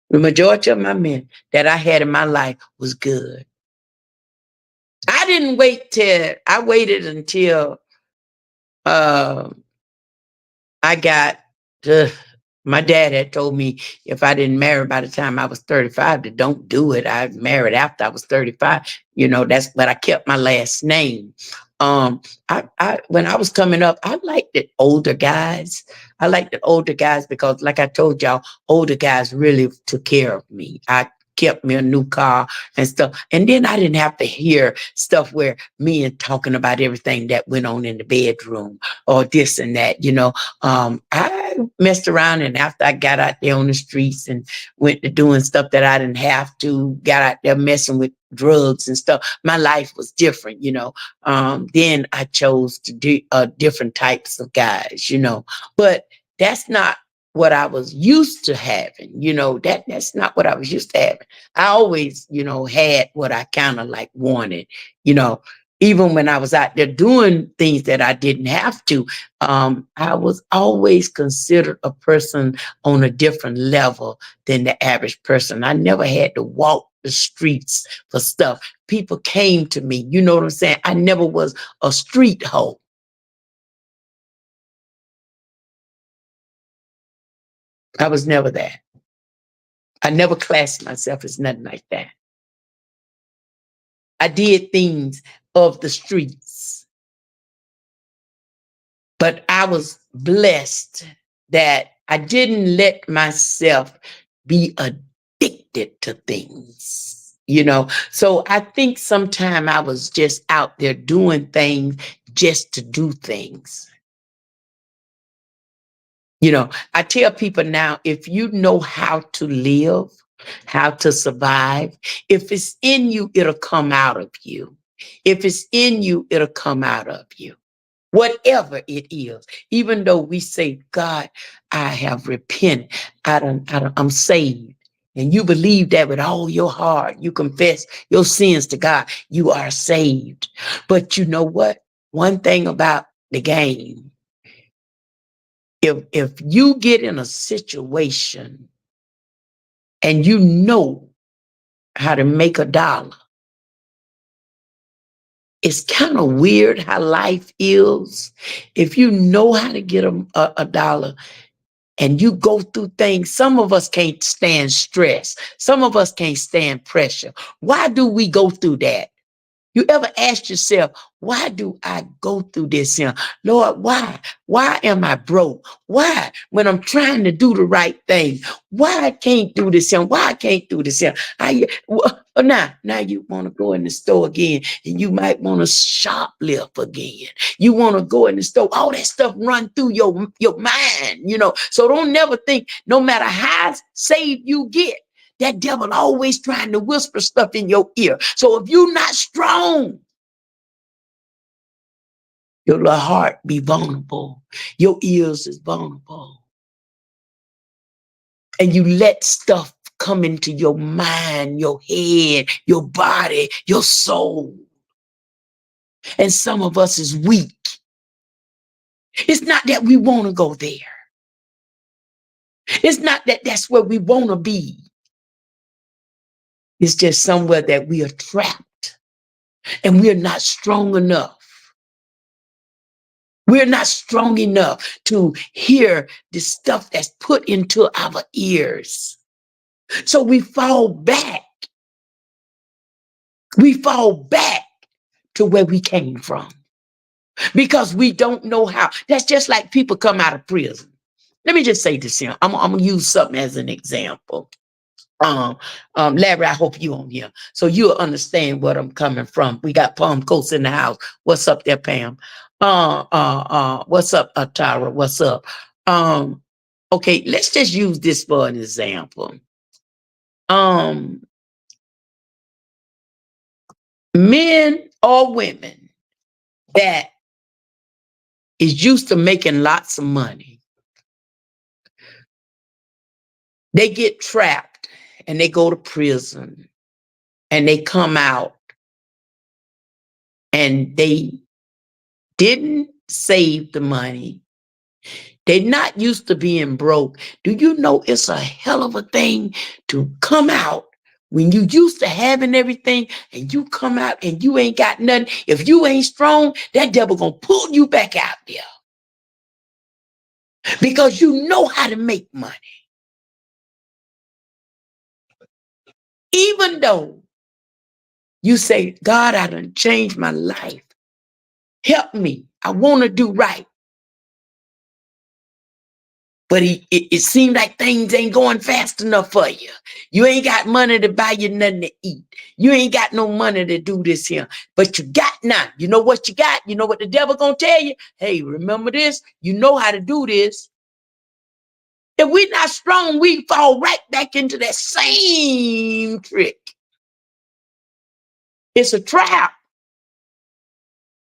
The majority of my men that I had in my life was good. I didn't wait I waited until I got my dad had told me if I didn't marry by the time I was 35, to don't do it. I married after I was 35. But I kept my last name. When I was coming up, I liked the older guys. I liked the older guys because, like I told y'all, older guys really took care of me. I kept me a new car and stuff. And then I didn't have to hear stuff where men talking about everything that went on in the bedroom or this and that, I messed around, and after I got out there on the streets and went to doing stuff that I didn't have to, got out there messing with drugs and stuff, my life was different, then I chose to do different types of guys, but that's not what I was used to having, that's not what I was used to having. I always, had what I kind of like wanted, even when I was out there doing things that I didn't have to. I was always considered a person on a different level than the average person. I never had to walk the streets for stuff. People came to me, you know what I'm saying? I never was a street hoe. I was never that. I never classed myself as nothing like that. I did things of the streets, but I was blessed that I didn't let myself be addicted to things, So I think sometime I was just out there doing things just to do things. I tell people now, if you know how to live, how to survive, if it's in you, it'll come out of you. If it's in you, it'll come out of you. whatever it is. Even though we say, God, I have repented, I'm saved. And you believe that with all your heart, you confess your sins to God, you are saved. But you know what? One thing about the game, if you get in a situation and you know how to make a dollar, it's kind of weird how life is. If you know how to get a dollar and you go through things, some of us can't stand stress. Some of us can't stand pressure. Why do we go through that? You ever ask yourself, why do I go through this here? Lord, why? Why am I broke? Why? When I'm trying to do the right thing, why I can't do this here? Why I can't do this here? Now you want to go in the store again and you might want to shoplift again. You want to go in the store. All that stuff run through your mind, So don't never think, no matter how saved you get, that devil always trying to whisper stuff in your ear. So if you're not strong, your little heart be vulnerable. Your ears is vulnerable. And you let stuff come into your mind, your head, your body, your soul. And some of us is weak. It's not that we want to go there. It's not that that's where we want to be. It's just somewhere that we are trapped and we're not strong enough. We're not strong enough to hear the stuff that's put into our ears. So we fall back. We fall back to where we came from because we don't know how. That's just like people come out of prison. Let me just say this here. I'm going to use something as an example. Larry, I hope you on here so you'll understand what I'm coming from. We got Palm Coast in the house. What's up there, Pam? What's up, Tara? What's up? Okay, let's just use this for an example. Men or women that is used to making lots of money, they get trapped and they go to prison and they come out and they didn't save the money. They're not used to being broke. Do you know it's a hell of a thing to come out when you used to having everything and you come out and you ain't got nothing? If you ain't strong, that devil gonna pull you back out there because you know how to make money. Even though you say, God, I done changed my life. Help me. I want to do right. But it seems like things ain't going fast enough for you. You ain't got money to buy you nothing to eat. You ain't got no money to do this here. But you got now. You know what you got? You know what the devil gonna tell you? Hey, remember this? You know how to do this. If we're not strong, we fall right back into that same trick. It's a trap.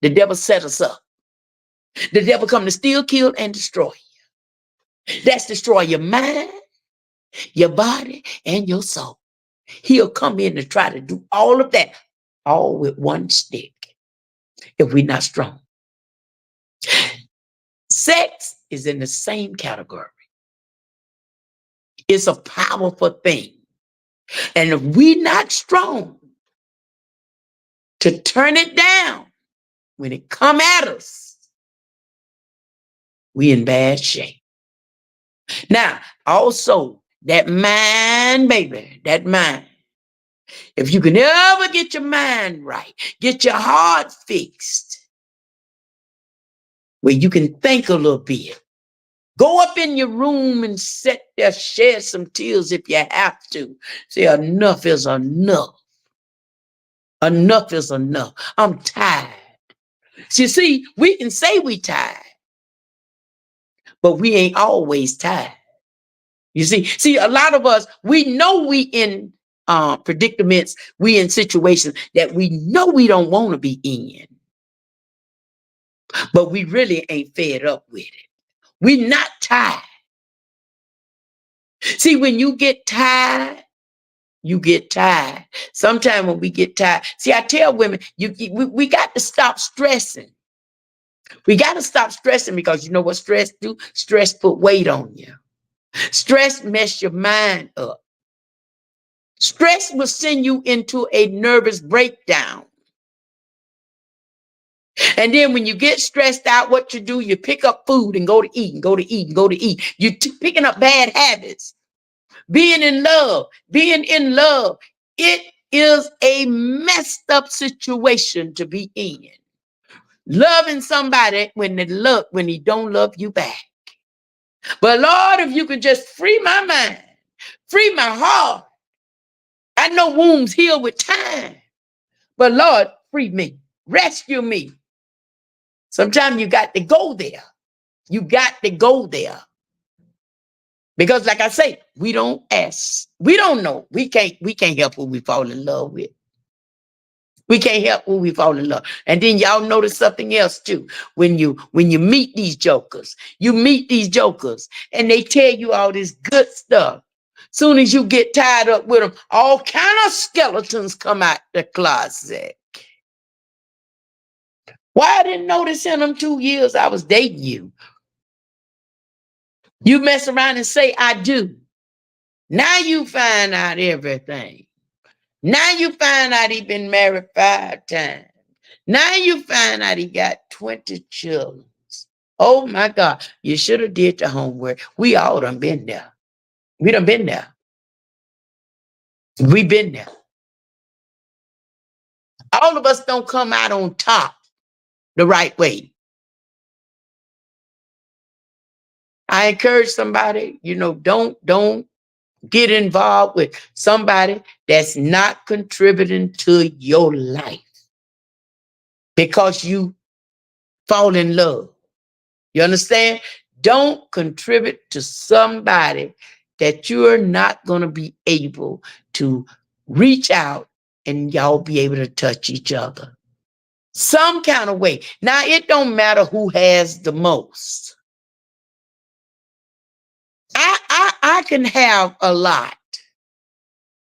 The devil set us up. The devil come to steal, kill, and destroy you. That's destroy your mind, your body, and your soul. He'll come in to try to do all of that, all with one stick, if we're not strong. Sex is in the same category. It's a powerful thing. And if we're not strong to turn it down when it come at us, we in bad shape. Now, also, that mind, baby, that mind. If you can ever get your mind right, get your heart fixed, where you can think a little bit. Go up in your room and sit there, shed some tears if you have to. Say, enough is enough. Enough is enough. I'm tired. See, we can say we tired, but we ain't always tired. You see, a lot of us, we know we in predicaments, we in situations that we know we don't want to be in. but we really ain't fed up with it. We not tired. See, when you get tired, you get tired. Sometimes when we get tired, see, I tell women, we got to stop stressing. We got to stop stressing because you know what stress do? Stress put weight on you. Stress mess your mind up. Stress will send you into a nervous breakdown. And then when you get stressed out, what you do, you pick up food and go to eat and go to eat and go to eat. You're picking up bad habits. Being in love, it is a messed up situation to be in. Loving somebody when he don't love you back. But Lord, if you could just free my mind, free my heart. I know wounds heal with time, but Lord, free me, rescue me. Sometimes you got to go there. You got to go there. Because like I say, we don't ask. We don't know. We can't help who we fall in love with. We can't help who we fall in love. And then y'all notice something else too. When you meet these jokers, and they tell you all this good stuff. Soon as you get tied up with them, all kind of skeletons come out the closet. Why I didn't notice in them 2 years I was dating you? You mess around and say, I do. Now you find out everything. Now you find out he been married 5 times. Now you find out he got 20 children. Oh my God, you should have did the homework. We all done been there. We done been there. We been there. All of us don't come out on top the right way. I encourage somebody, don't get involved with somebody that's not contributing to your life because you fall in love. You understand? Don't contribute to somebody that you're not going to be able to reach out and y'all be able to touch each other. Some kind of way. Now, it don't matter who has the most. I can have a lot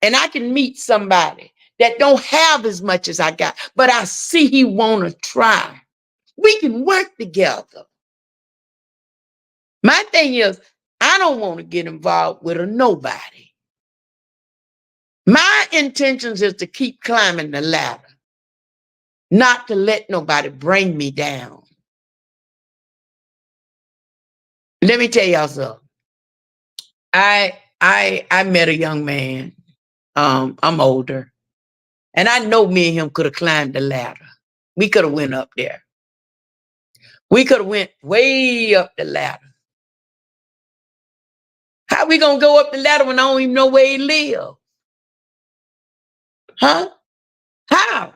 and I can meet somebody that don't have as much as I got, but I see he want to try. We can work together. My thing is, I don't want to get involved with a nobody. My intentions is to keep climbing the ladder, not to let nobody bring me down. Let me tell y'all something. I met a young man. I'm older, and I know me and him could have climbed the ladder. We could have went up there. We could have went way up the ladder. How we gonna go up the ladder when I don't even know where he live? Huh? How?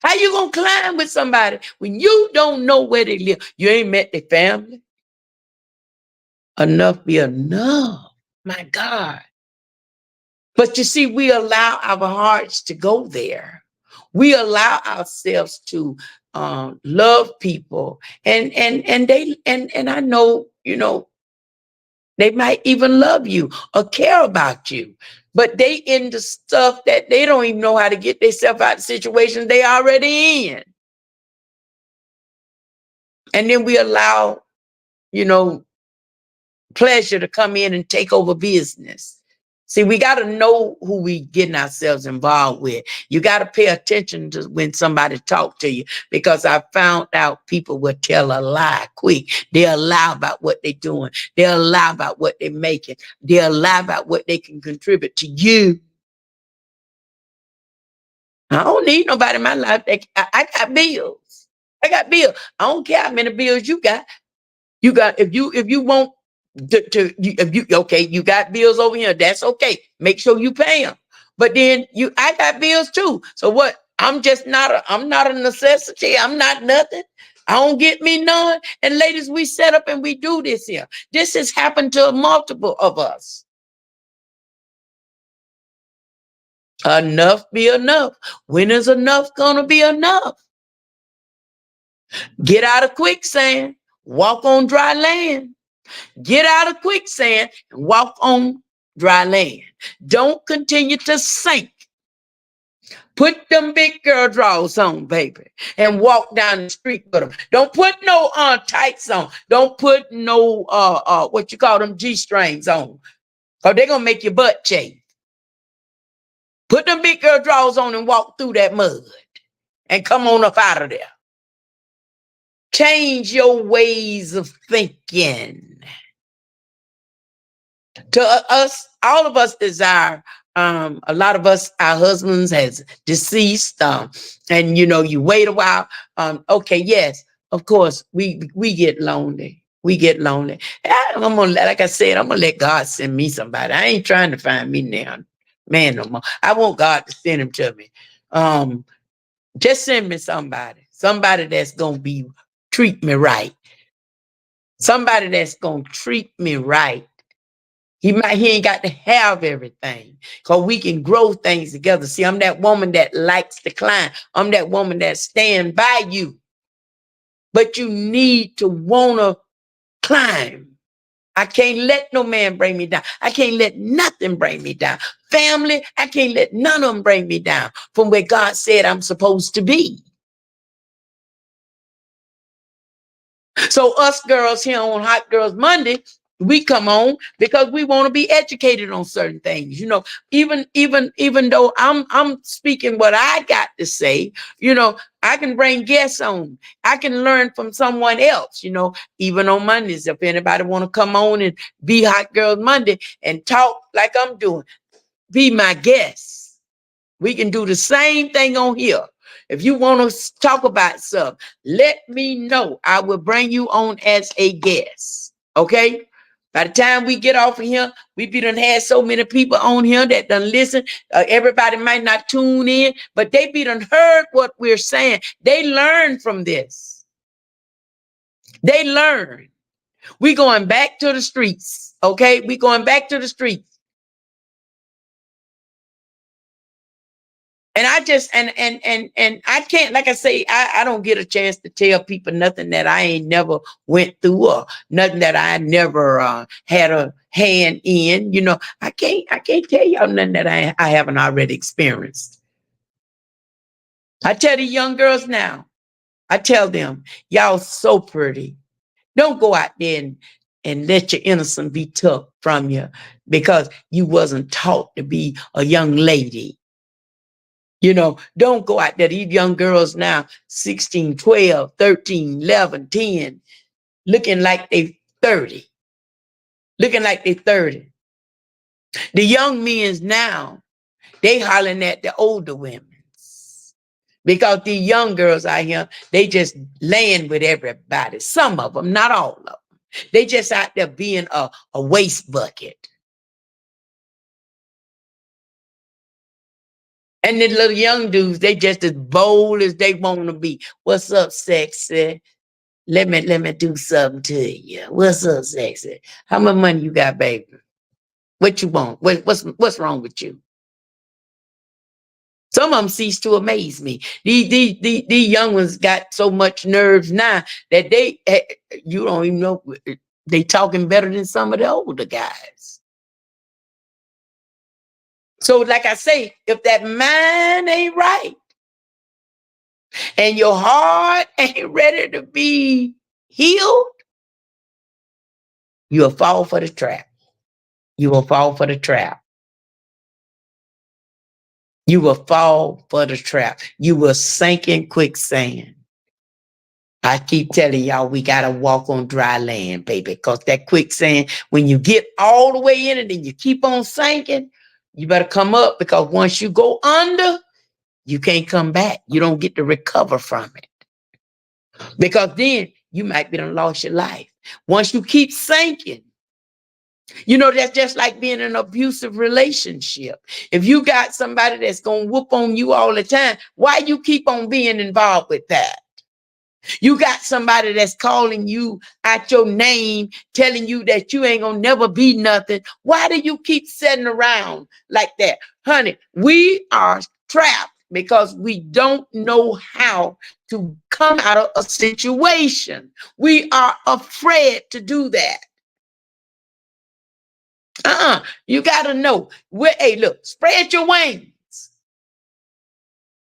How you gonna climb with somebody when you don't know where they live? You ain't met their family. Enough be enough. My God. But you see, we allow our hearts to go there. We allow ourselves to love people, and I know, they might even love you or care about you, but they into stuff that they don't even know how to get themselves out of situations they already in. And then we allow, you know, pleasure to come in and take over business. See, we got to know who we getting ourselves involved with. You got to pay attention to when somebody talk to you, because I found out people will tell a lie quick. They'll lie about what they're doing. They'll lie about what they're making. They'll lie about what they can contribute to you. I don't need nobody in my life. I got bills. I got bills. I don't care how many bills you got. You got, if you want if you okay, you got bills over here, that's okay. Make sure you pay them. But then I got bills too. So what? I'm not a necessity. I'm not nothing. I don't get me none. And ladies, we set up and we do this here. This has happened to multiple of us. Enough be enough. When is enough gonna be enough? Get out of quicksand, walk on dry land. Get out of quicksand and walk on dry land. Don't continue to sink. Put them big girl drawers on, baby, and walk down the street with them. Don't put no tights on. Don't put no what you call them G-strings on, because they're gonna make your butt chafe. Put them big girl drawers on and walk through that mud and come on up out of there. Change your ways of thinking. To us, all of us desire. A lot of us, our husbands has deceased, and you wait a while. Okay, yes, of course, we get lonely. We get lonely. I'm gonna, like I said, I'm gonna let God send me somebody. I ain't trying to find me now, man, no more. I want God to send him to me. Just send me somebody that's gonna treat me right. Somebody that's gonna treat me right. He ain't got to have everything, because we can grow things together. See, I'm that woman that likes to climb. I'm that woman that stand by you. But you need to wanna climb. I can't let no man bring me down. I can't let nothing bring me down. Family, I can't let none of them bring me down from where God said I'm supposed to be. So us girls here on Hot Girls Monday, we come on because we want to be educated on certain things. Even though I'm speaking what I got to say, I can bring guests on. I can learn from someone else, even on Mondays. If anybody want to come on and be Hot Girls Monday and talk like I'm doing, be my guest. We can do the same thing on here. If you want to talk about something, let me know. I will bring you on as a guest. Okay? By the time we get off of here, we done had so many people on here that done listen. Everybody might not tune in, but they done heard what we're saying. They learn from this. They learn. We going back to the streets. Okay? We going back to the streets. And I just and I can't, like I say, I don't get a chance to tell people nothing that I ain't never went through, or nothing that I never had a hand in. I can't tell y'all nothing that I haven't already experienced. I tell the young girls now, I tell them, y'all so pretty. Don't go out there and let your innocence be took from you because you wasn't taught to be a young lady. Don't go out there. These young girls now, 16, 12, 13, 11, 10, looking like they 30. Looking like they 30. The young men's now, they hollering at the older women. Because the young girls out here, they just laying with everybody. Some of them, not all of them. They just out there being a waste bucket. And the little young dudes, they just as bold as they want to be. What's up, sexy? Let me do something to you. What's up, sexy? How much money you got, baby? What you want? What's wrong with you? Some of them cease to amaze me. These young ones got so much nerves now that you don't even know, they talking better than some of the older guys. So like I say, if that mind ain't right and your heart ain't ready to be healed, you'll fall for the trap. You will fall for the trap. You will fall for the trap. You will sink in quicksand. I keep telling y'all, we got to walk on dry land, baby, because that quicksand, when you get all the way in it and you keep on sinking, you better come up, because once you go under, you can't come back. You don't get to recover from it, because then you might be done lost your life. Once you keep sinking, that's just like being in an abusive relationship. If you got somebody that's going to whoop on you all the time, why you keep on being involved with that? You got somebody that's calling you out your name, telling you that you ain't gonna never be nothing. Why do you keep sitting around like that? Honey, we are trapped because we don't know how to come out of a situation. We are afraid to do that. You got to know where, hey, look, spread your wings.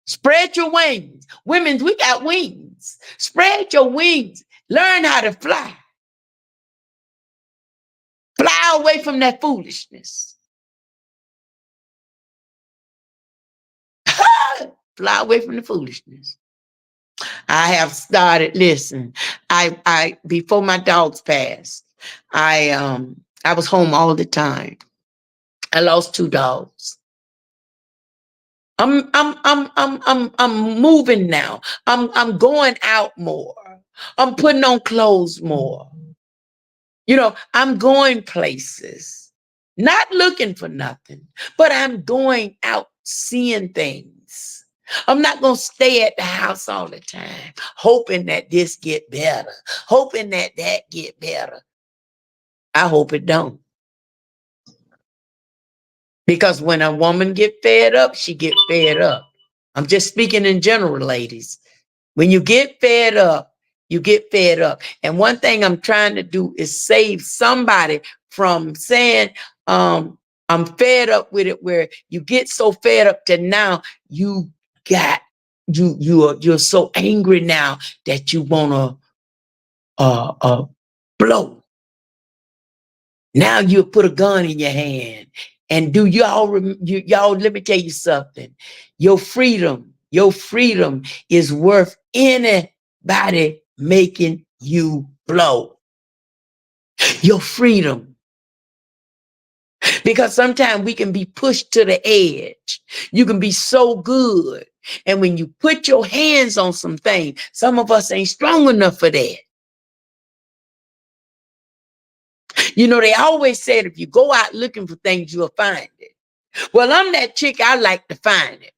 Spread your wings. Women, we got wings. Spread your wings. Learn how to fly. Fly away from that foolishness. Fly away from the foolishness. I have started, listen, I before my dogs passed, I was home all the time. I lost 2 dogs. I'm moving now. I'm going out more. I'm putting on clothes more. I'm going places, not looking for nothing, but I'm going out seeing things. I'm not going to stay at the house all the time, hoping that this get better, hoping that that get better. I hope it don't. Because when a woman get fed up, she get fed up. I'm just speaking in general, ladies. When you get fed up, you get fed up. And one thing I'm trying to do is save somebody from saying, I'm fed up with it, where you get so fed up to now you're so angry now that you want to blow. Now you put a gun in your hand. And do y'all let me tell you something. Your freedom is worth anybody making you blow. Your freedom. Because sometimes we can be pushed to the edge. You can be so good. And when you put your hands on some things, some of us ain't strong enough for that. They always said if you go out looking for things, you'll find it. Well, I'm that chick, I like to find it.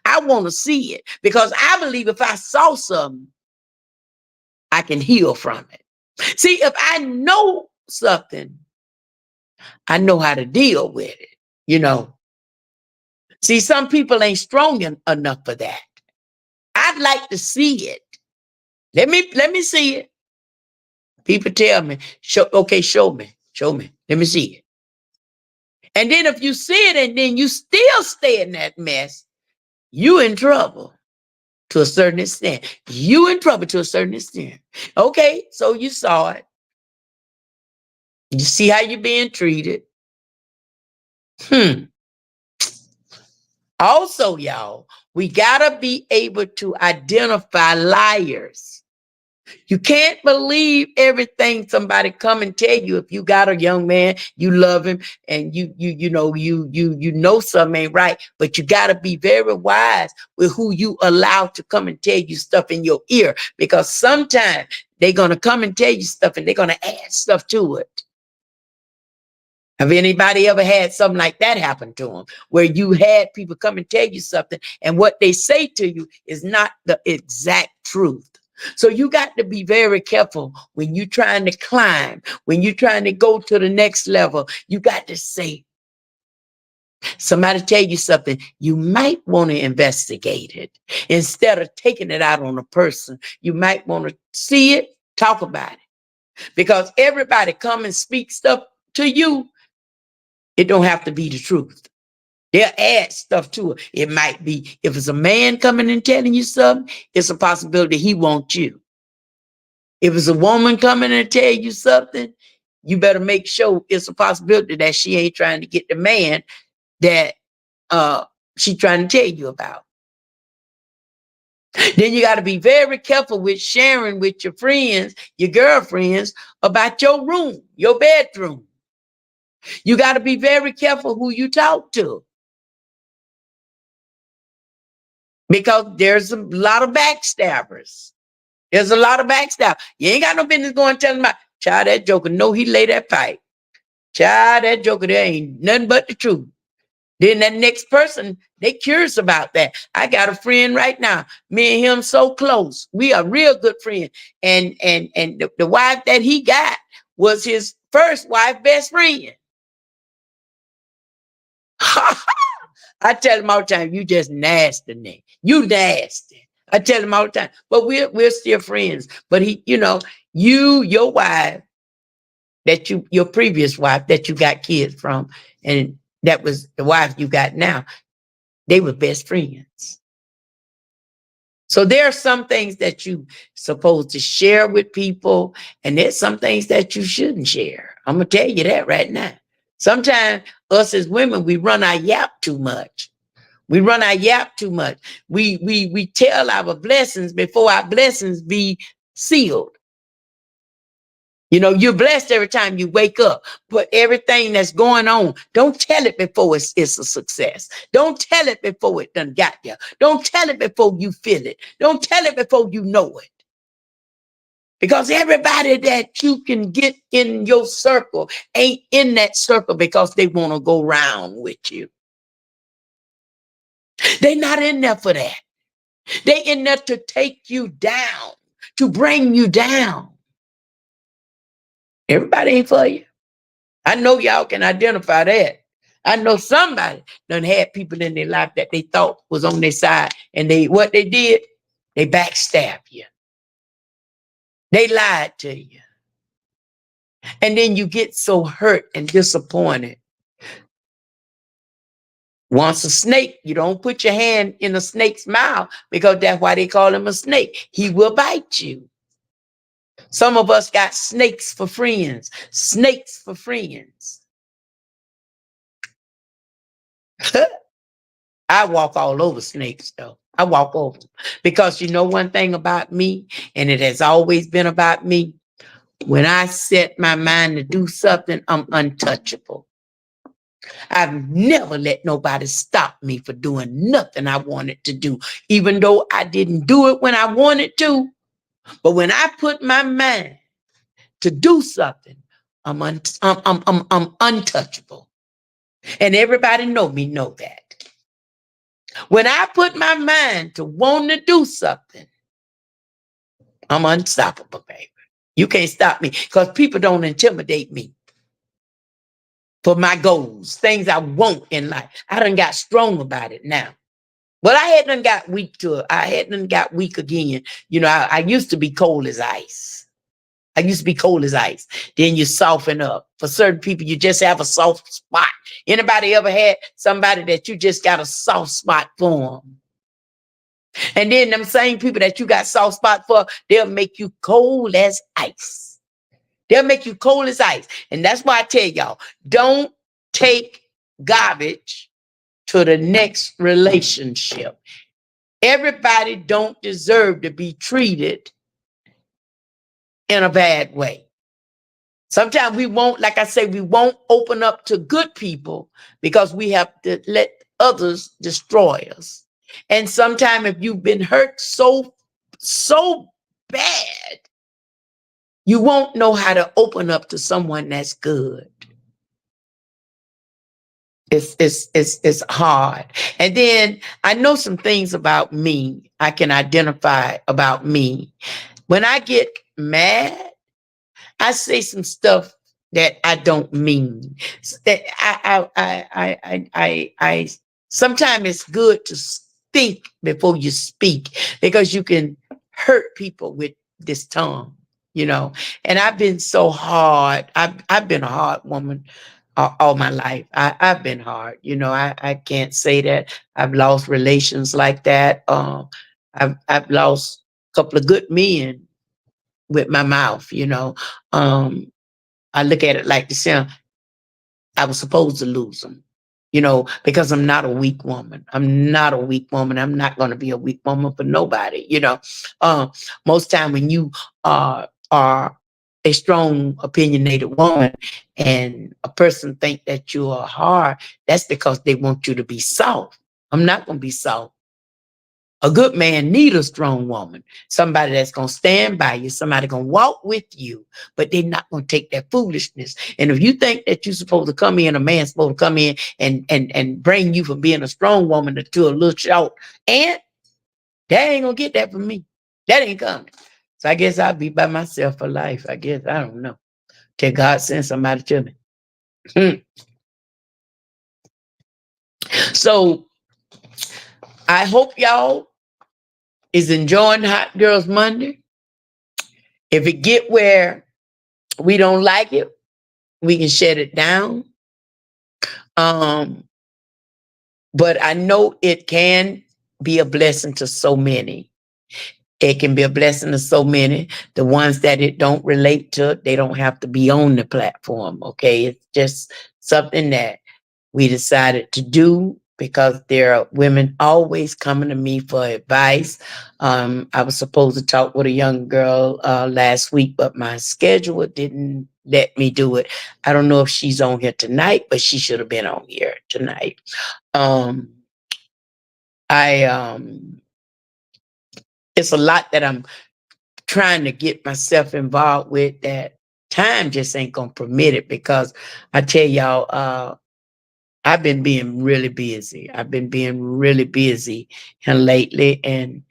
I want to see it because I believe if I saw something, I can heal from it. See, if I know something, I know how to deal with it. See, some people ain't strong enough for that. I'd like to see it. Let me see it. People tell me, show me. Let me see it. And then if you see it and then you still stay in that mess, you in trouble to a certain extent. You in trouble to a certain extent. Okay, so you saw it. You see how you're being treated. Also, y'all, we gotta be able to identify liars. You can't believe everything somebody come and tell you. If you got a young man, you love him, and you know something ain't right, but you got to be very wise with who you allow to come and tell you stuff in your ear, because sometimes they're gonna come and tell you stuff and they're gonna add stuff to it. Have anybody ever had something like that happen to them, where you had people come and tell you something and what they say to you is not the exact truth? So you got to be very careful when you're trying to climb, when you're trying to go to the next level. You got to say, somebody tell you something, you might want to investigate it. Instead of taking it out on a person, you might want to see it, talk about it. Because everybody come and speak stuff to you, it don't have to be the truth. They'll add stuff to it. It might be, if it's a man coming and telling you something, it's a possibility he wants you. If it's a woman coming and tell you something, you better make sure it's a possibility that she ain't trying to get the man that she trying to tell you about. Then you got to be very careful with sharing with your friends, your girlfriends, about your room, your bedroom. You got to be very careful who you talk to, because there's a lot of backstabbers. There's a lot of backstab. You ain't got no business going telling about, child, that joker, no, he lay that pipe. Child, that joker, there ain't nothing but the truth. Then that next person, they curious about that. I got a friend right now. Me and him so close. We are real good friends. And the wife that he got was his first wife, best friend. I tell them all the time, you just nasty, Nick. You nasty. I tell them all the time, but we're still friends. But he, your wife, your previous wife that you got kids from, and that was the wife you got now, they were best friends. So there are some things that you supposed to share with people, and there's some things that you shouldn't share. I'm gonna tell you that right now. Sometimes us as women, we run our yap too much. We run our yap too much. We tell our blessings before our blessings be sealed. You're blessed every time you wake up, but everything that's going on, don't tell it before it's a success. Don't tell it before it done got you. Don't tell it before you feel it. Don't tell it before you know it. Because everybody that you can get in your circle ain't in that circle because they want to go round with you. They're not in there for that. They in there to take you down, to bring you down. Everybody ain't for you. I know y'all can identify that. I know somebody done had people in their life that they thought was on their side, and what they did, they backstabbed you. They lied to you. And then you get so hurt and disappointed. Once a snake, you don't put your hand in a snake's mouth because that's why they call him a snake. He will bite you. Some of us got snakes for friends. Snakes for friends. I walk all over snakes, though. I walk over them. Because you know one thing about me, and it has always been about me, when I set my mind to do something, I'm untouchable. I've never let nobody stop me for doing nothing I wanted to do, even though I didn't do it when I wanted to. But when I put my mind to do something, I'm untouchable. And everybody know that. When I put my mind to want to do something, I'm unstoppable, baby. You can't stop me because people don't intimidate me for my goals, things I want in life. I done got strong about it now. But I hadn't got weak to it. I hadn't got weak again. I used to be cold as ice. I used to be cold as ice. Then you soften up. For certain people, you just have a soft spot. Anybody ever had somebody that you just got a soft spot for them? And then them same people that you got soft spot for, they'll make you cold as ice. They'll make you cold as ice. And that's why I tell y'all, don't take garbage to the next relationship. Everybody don't deserve to be treated in a bad way. Sometimes we won't, like I say, we won't open up to good people because we have to let others destroy us. And sometimes if you've been hurt so bad, you won't know how to open up to someone that's good. It's hard. And then I know some things about me I can identify about me. When I get mad, I say some stuff that I don't mean. That I sometimes it's good to think before you speak because you can hurt people with this tongue, And I've been so hard. I've been a hard woman all my life. I've been hard, I can't say that I've lost relations like that. I've lost a couple of good men with my mouth, I look at it like this. I was supposed to lose them, because I'm not a weak woman. I'm not a weak woman. I'm not going to be a weak woman for nobody, Most time when you are a strong, opinionated woman and a person think that you are hard, that's because they want you to be soft. I'm not going to be soft. A good man need a strong woman, somebody that's going to stand by you, somebody going to walk with you, but they're not going to take that foolishness. And if you think that you're supposed to come in, a man's supposed to come in and bring you from being a strong woman to a little short ant, that ain't going to get that from me. That ain't coming. So I guess I'll be by myself for life. I guess, I don't know. Till God send somebody to me. So I hope y'all is enjoying Hot Girls Monday. If it get where we don't like it, we can shut it down. Um, but I know it can be a blessing to so many. It can be a blessing to so many. The ones that it don't relate to, they don't have to be on the platform. Okay. It's just something that we decided to do because there are women always coming to me for advice. I was supposed to talk with a young girl last week, but my schedule didn't let me do it. I don't know if she's on here tonight, but she should have been on here tonight. Um, I It's a lot that I'm trying to get myself involved with that time just ain't gonna permit it because I tell y'all, I've been being really busy. I've been being really busy and lately and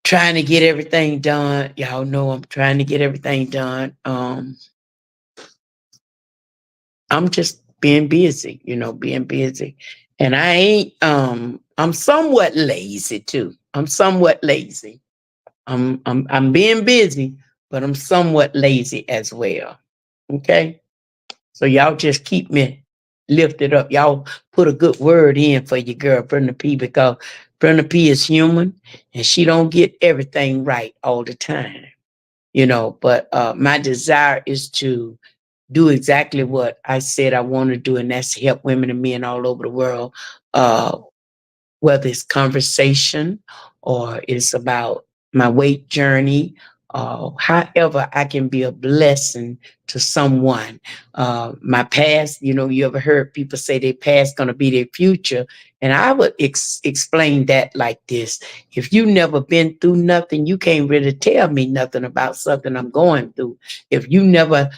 trying to get everything done. Y'all know I'm trying to get everything done. I'm just being busy, being busy. And I ain't I'm somewhat lazy too. I'm somewhat lazy. I'm being busy, but I'm somewhat lazy as well. Okay. So y'all just keep me lifted up. Y'all put a good word in for your girl, Brenda P, because Brenda P is human and she don't get everything right all the time, but my desire is to do exactly what I said I want to do, and that's to help women and men all over the world, uh, whether it's conversation or it's about my weight journey, however I can be a blessing to someone. My past, you ever heard people say their past going to be their future? And I would explain that like this. If you never been through nothing, you can't really tell me nothing about something I'm going through. If you never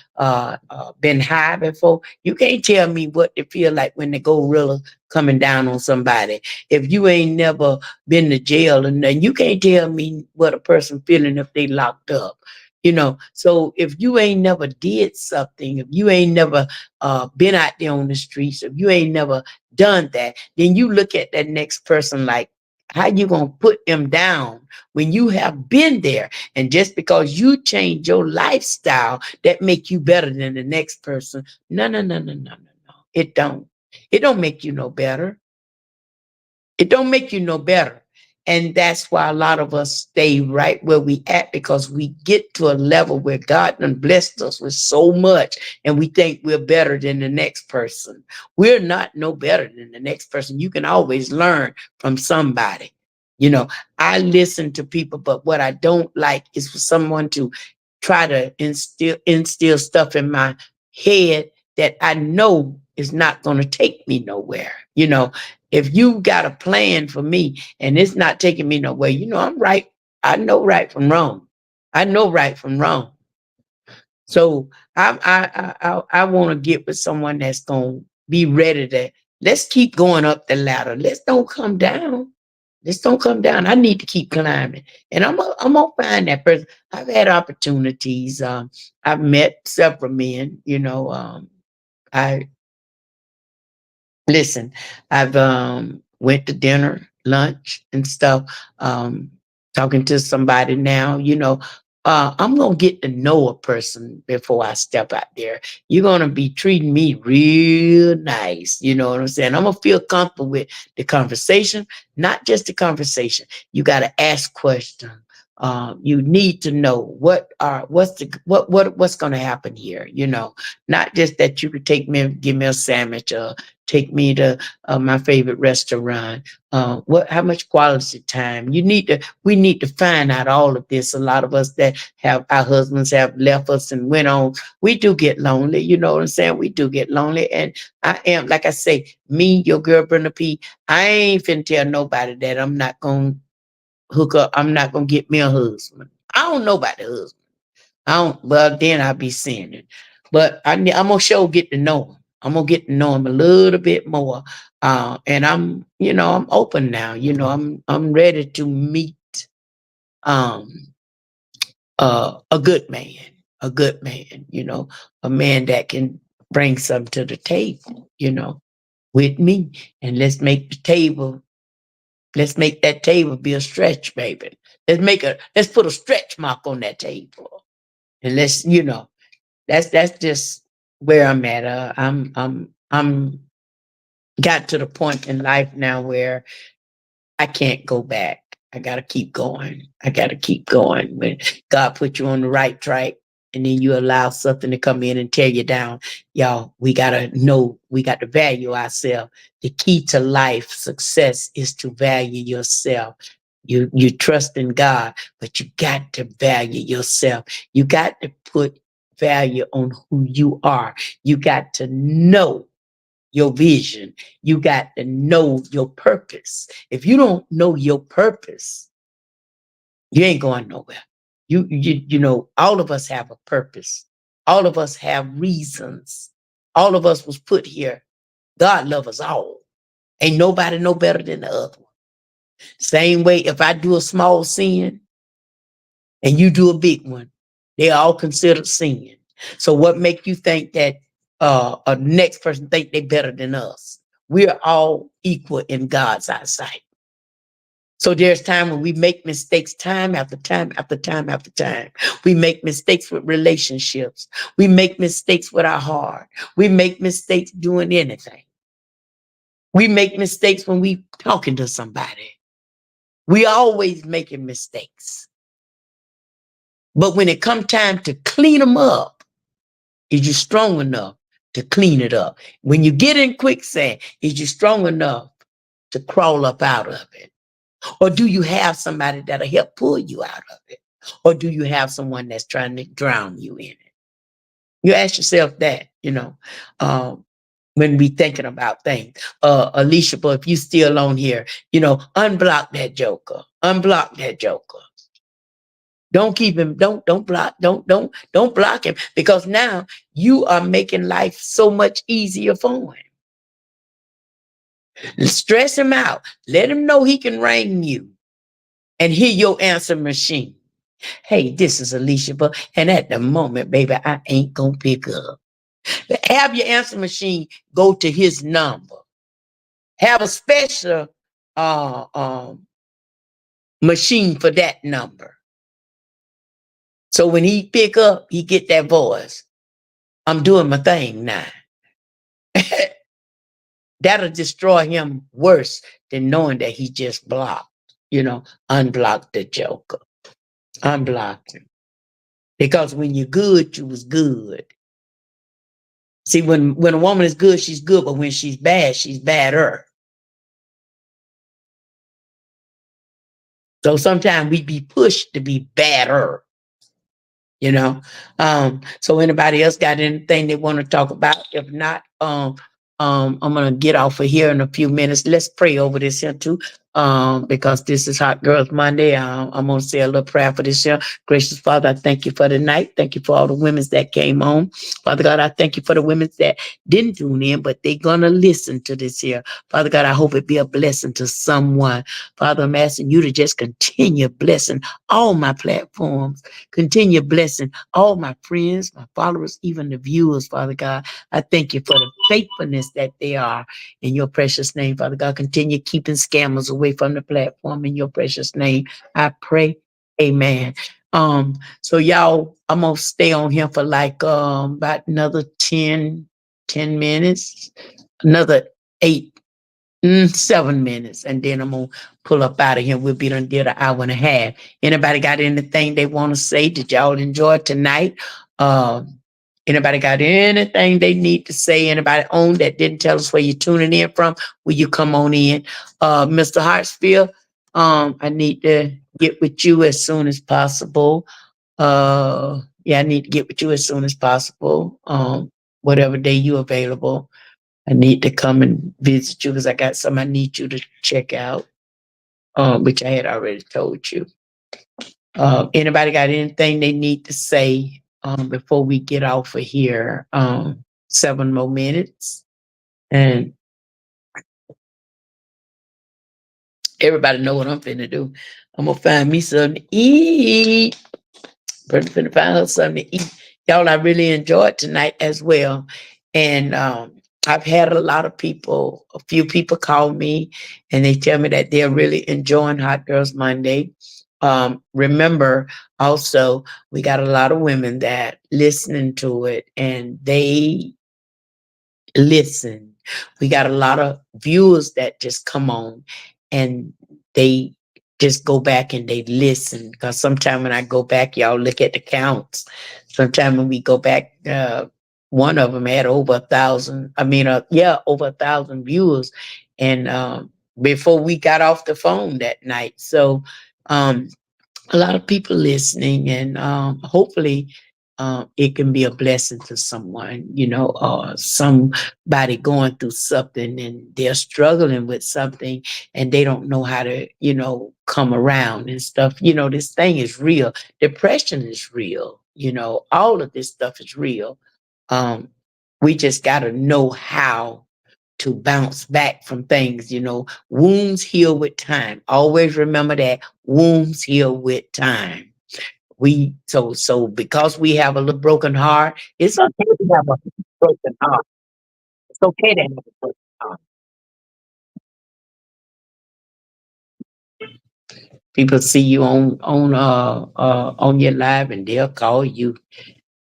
been high before, you can't tell me what it feel like when the gorilla coming down on somebody. If you ain't never been to jail and then you can't tell me what a person feeling if they locked up. So if you ain't never did something, if you ain't never been out there on the streets, if you ain't never done that, then you look at that next person like, how you gonna put them down when you have been there? And just because you change your lifestyle, that make you better than the next person. No, no, no, no, no, no, no. It don't. It don't make you no better. It don't make you no better. And that's why a lot of us stay right where we at because we get to a level where God done blessed us with so much and we think we're better than the next person. We're not no better than the next person. You can always learn from somebody. You know, I listen to people, but what I don't like is for someone to try to instill stuff in my head that I know is not going to take me nowhere. If you got a plan for me and it's not taking me nowhere, I'm right. I know right from wrong. I know right from wrong. So I want to get with someone that's gonna be ready to let's keep going up the ladder. Let's don't come down. Let's don't come down. I need to keep climbing, and I'm gonna find that person. I've had opportunities. I've met several men. I Listen, I've went to dinner, lunch, and stuff. Um, Talking to somebody now, I'm gonna get to know a person before I step out there. You're gonna be treating me real nice. You know what I'm saying? I'm gonna feel comfortable with the conversation, not just the conversation. You gotta ask questions. You need to know what's gonna happen here. Not just that you could take me and give me a sandwich or take me to my favorite restaurant. How much quality time we need to find out all of this. A lot of us that have our husbands have left us and went on, we do get lonely. You know what I'm saying? We do get lonely. And I am, like I say, me, your girl, Brenda P, I ain't finna tell nobody that I'm not gonna hook up. I'm not gonna get me a husband. I don't know about the husband. I don't. Well, then I'll be seeing it. But I'm gonna get to know him. I'm gonna get to know him a little bit more. And I'm open now. I'm ready to meet um a good man, a good man. A man that can bring something to the table. With me, and let's make the table Let's make that table be a stretch, baby. Let's put a stretch mark on that table. And let's, that's just where I'm at. I'm got to the point in life now where I can't go back. I gotta keep going. I gotta keep going. When God put you on the right track and then you allow something to come in and tear you down, y'all, we gotta know, we got to value ourselves. The key to life success is to value yourself. You trust in God, but you got to value yourself. You got to put value on who you are. You got to know your vision. You got to know your purpose. If you don't know your purpose, you ain't going nowhere. All of us have a purpose. All of us have reasons. All of us was put here. God love us all. Ain't nobody no better than the other one. Same way, if I do a small sin and you do a big one, they all considered sin. So what make you think that a next person think they better than us? We're all equal in God's eyesight. So there's time when we make mistakes time after time after time after time. We make mistakes with relationships. We make mistakes with our heart. We make mistakes doing anything. We make mistakes when we talking to somebody. We always making mistakes. But when it come time to clean them up, is you strong enough to clean it up? When you get in quicksand, is you strong enough to crawl up out of it? Or do you have somebody that'll help pull you out of it? Or do you have someone that's trying to drown you in it? You ask yourself that, when we thinking about things. Alicia, but if you still on here, unblock that joker. Unblock that joker. Don't keep him, don't block, don't block him, because now you are making life so much easier for him. Stress him out. Let him know he can ring you and hear your answer machine. Hey, this is Alicia, and at the moment, baby, I ain't gonna pick up. Have your answer machine go to his number. Have a special uh, um, machine for that number. So when he pick up, he get that voice. I'm doing my thing now. That'll destroy him worse than knowing that he just blocked. Unblock the joker. Unblock him. Because when you're good, you was good. See, when a woman is good, she's good, but when she's badder. So sometimes we be pushed to be badder. So anybody else got anything they want to talk about? If not, I'm gonna get off of here in a few minutes. Let's pray over this here too. Because this is Hot Girls Monday. I'm gonna say a little prayer for this year. Gracious Father, I thank you for the night. Thank you for all the women that came on. Father God, I thank you for the women that didn't tune in, but they're gonna listen to this here. Father God, I hope it be a blessing to someone. Father, I'm asking you to just continue blessing all my platforms. Continue blessing all my friends, my followers, even the viewers, Father God. I thank you for the faithfulness that they are in your precious name, Father God. Continue keeping scammers away from the platform in your precious name. I pray. Amen. So y'all, I'm gonna stay on here for like about another 10 minutes, another 7 minutes, and then I'm gonna pull up out of here. We'll be done did an hour and a half. Anybody got anything they want to say? Did y'all enjoy tonight? Anybody got anything they need to say? Anybody on that didn't tell us where you're tuning in from? Will you come on in? Mr. Hartsfield, I need to get with you as soon as possible. Yeah, I need to get with you as soon as possible. Whatever day you available. I need to come and visit you because I got some I need you to check out, which I had already told you. Anybody got anything they need to say before we get off of here? 7 more minutes. And everybody know what I'm finna do. I'm gonna find me something to eat. Brenda finna find her something to eat. Y'all, I really enjoyed tonight as well. And I've had a lot of people, a few people call me and they tell me that they're really enjoying Hot Girls Monday. Remember also, we got a lot of women that listening to it and they listen. We got a lot of viewers that just come on and they just go back and they listen. Because sometimes when I go back, y'all look at the counts. Sometimes when we go back, one of them had over 1,000. I mean, yeah, over 1,000 viewers. And before we got off the phone that night, so um, a lot of people listening, and hopefully it can be a blessing to someone, somebody going through something and they're struggling with something and they don't know how to, come around and stuff. This thing is real. Depression is real. All of this stuff is real. um, we just got to know how to bounce back from things. Wounds heal with time. Always remember that wounds heal with time. So because we have a little broken heart, it's okay to have a broken heart. It's okay to have a broken heart. People see you on your live and they'll call you.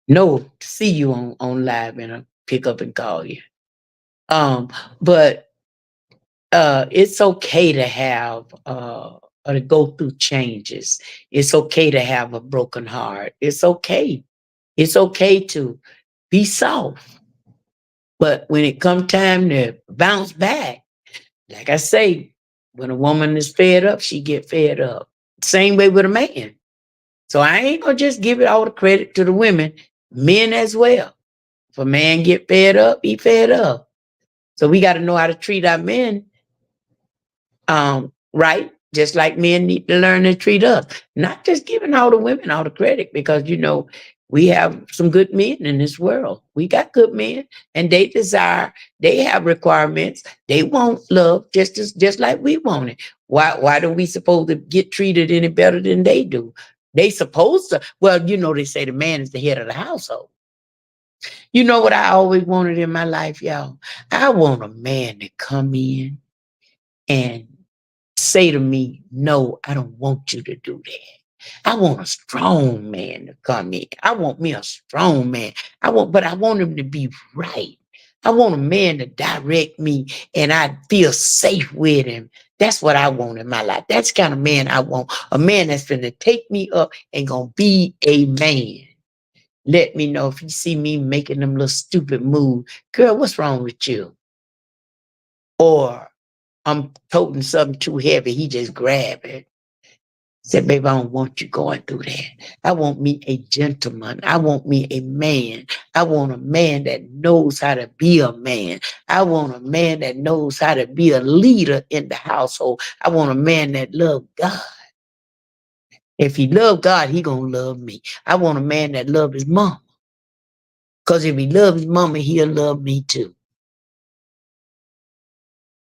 No, see you on live and pick up and call you. But it's okay to have or to go through changes. It's okay to have a broken heart. It's okay. It's okay to be soft. But when it comes time to bounce back, like I say, when a woman is fed up, she get fed up. Same way with a man. So I ain't gonna just give it all the credit to the women, men as well. If a man get fed up, he fed up. So we got to know how to treat our men right? Just like men need to learn to treat us, not just giving all the women all the credit because we have some good men in this world. We got good men, and they have requirements. They want love just like we want it. Why do we supposed to get treated any better than they do? They supposed to. Well, they say the man is the head of the household. You know what I always wanted in my life, y'all? I want a man to come in and say to me, no, I don't want you to do that. I want a strong man to come in. I want me a strong man. But I want him to be right. I want a man to direct me and I feel safe with him. That's what I want in my life. That's the kind of man I want. A man that's gonna take me up and gonna be a man. Let me know if you see me making them little stupid moves. Girl, what's wrong with you? Or I'm toting something too heavy. He just grab it. Said, baby, I don't want you going through that. I want me a gentleman. I want me a man. I want a man that knows how to be a man. I want a man that knows how to be a leader in the household. I want a man that loves God. If he love God, he gonna love me. I want a man that love his mom. Because if he loves his mama, he'll love me too.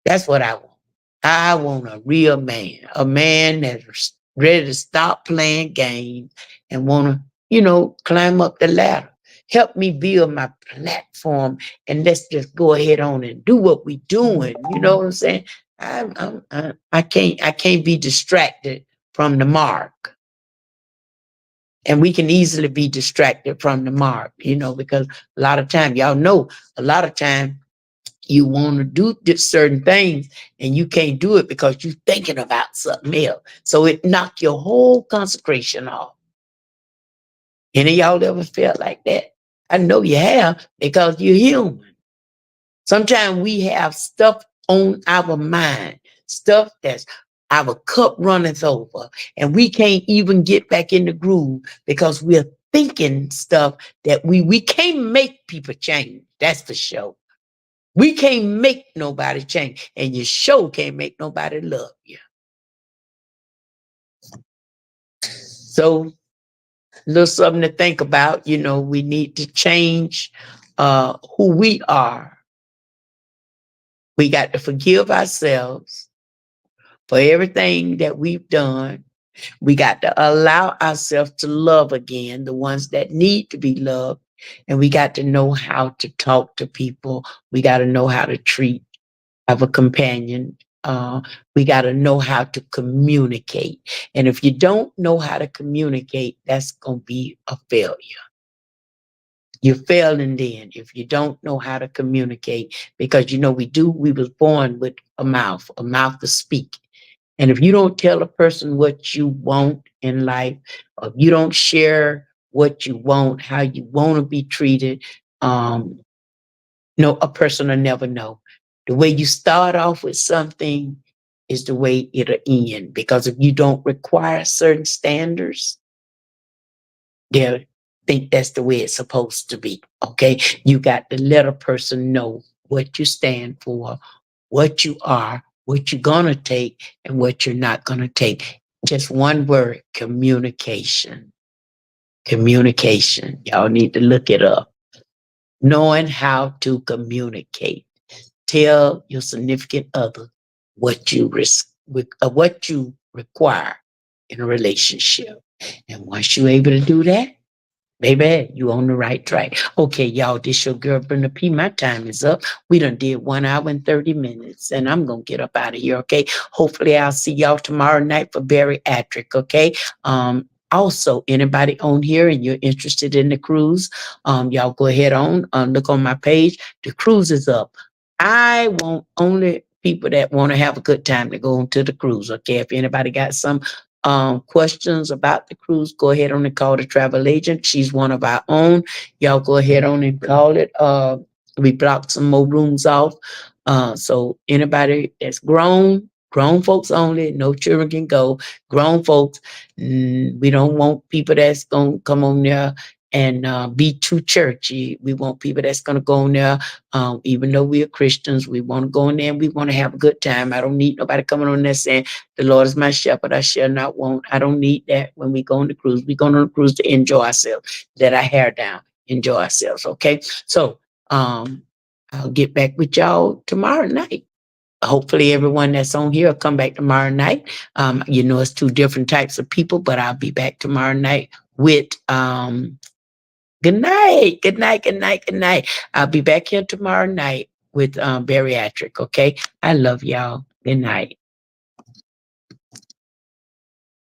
That's what I want. I want a real man, a man that's ready to stop playing games and want to, climb up the ladder. Help me build my platform and let's just go ahead on and do what we doing. You know what I'm saying? I can't be distracted from the mark. And we can easily be distracted from the mark, because a lot of time, y'all know, a lot of time you want to do certain things and you can't do it because you're thinking about something else. So it knocked your whole concentration off. Any of y'all ever felt like that? I know you have because you're human. Sometimes we have stuff on our mind, stuff that's our cup runneth over, and we can't even get back in the groove because we're thinking stuff that we can't make people change. That's for sure. We can't make nobody change, and you sure can't make nobody love you. So, a little something to think about. We need to change who we are. We got to forgive ourselves for everything that we've done. We got to allow ourselves to love again, the ones that need to be loved. And we got to know how to talk to people. We got to know how to treat our companion. We got to know how to communicate. And if you don't know how to communicate, that's going to be a failure. You're failing then if you don't know how to communicate, because we was born with a mouth to speak. And if you don't tell a person what you want in life, or if you don't share what you want, how you want to be treated, um, no, a person will never know. The way you start off with something is the way it'll end. Because if you don't require certain standards, they'll think that's the way it's supposed to be. Okay. You got to let a person know what you stand for, what you are, what you're going to take, and what you're not going to take. Just one word: communication. Communication. Y'all need to look it up. Knowing how to communicate. Tell your significant other what what you require in a relationship. And once you're able to do that, baby, you on the right track. Okay, y'all, this your girl Brenda P. My time is up. We done did 1 hour and 30 minutes, and I'm gonna get up out of here, okay? Hopefully I'll see y'all tomorrow night for bariatric, okay? Also, anybody on here and you're interested in the cruise, y'all go ahead on, look on my page. The cruise is up. I want only people that want to have a good time to go on to the cruise, okay? If anybody got some questions about the cruise, go ahead on and call the travel agent. She's one of our own. Y'all go ahead on and call it. We blocked some more rooms off. So anybody that's grown folks only, no children can go. Grown folks, we don't want people that's gonna come on there and be too churchy. We want people that's gonna go on there. Even though we are Christians, we want to go in there and we want to have a good time. I don't need nobody coming on there saying, "The Lord is my shepherd, I shall not want." I don't need that when we go on the cruise. We go on the cruise to enjoy ourselves, let our hair down, enjoy ourselves. Okay. So I'll get back with y'all tomorrow night. Hopefully everyone that's on here will come back tomorrow night. It's two different types of people, but I'll be back tomorrow night with good night, good night, good night, good night. I'll be back here tomorrow night with bariatric. Okay. I love y'all. Good night.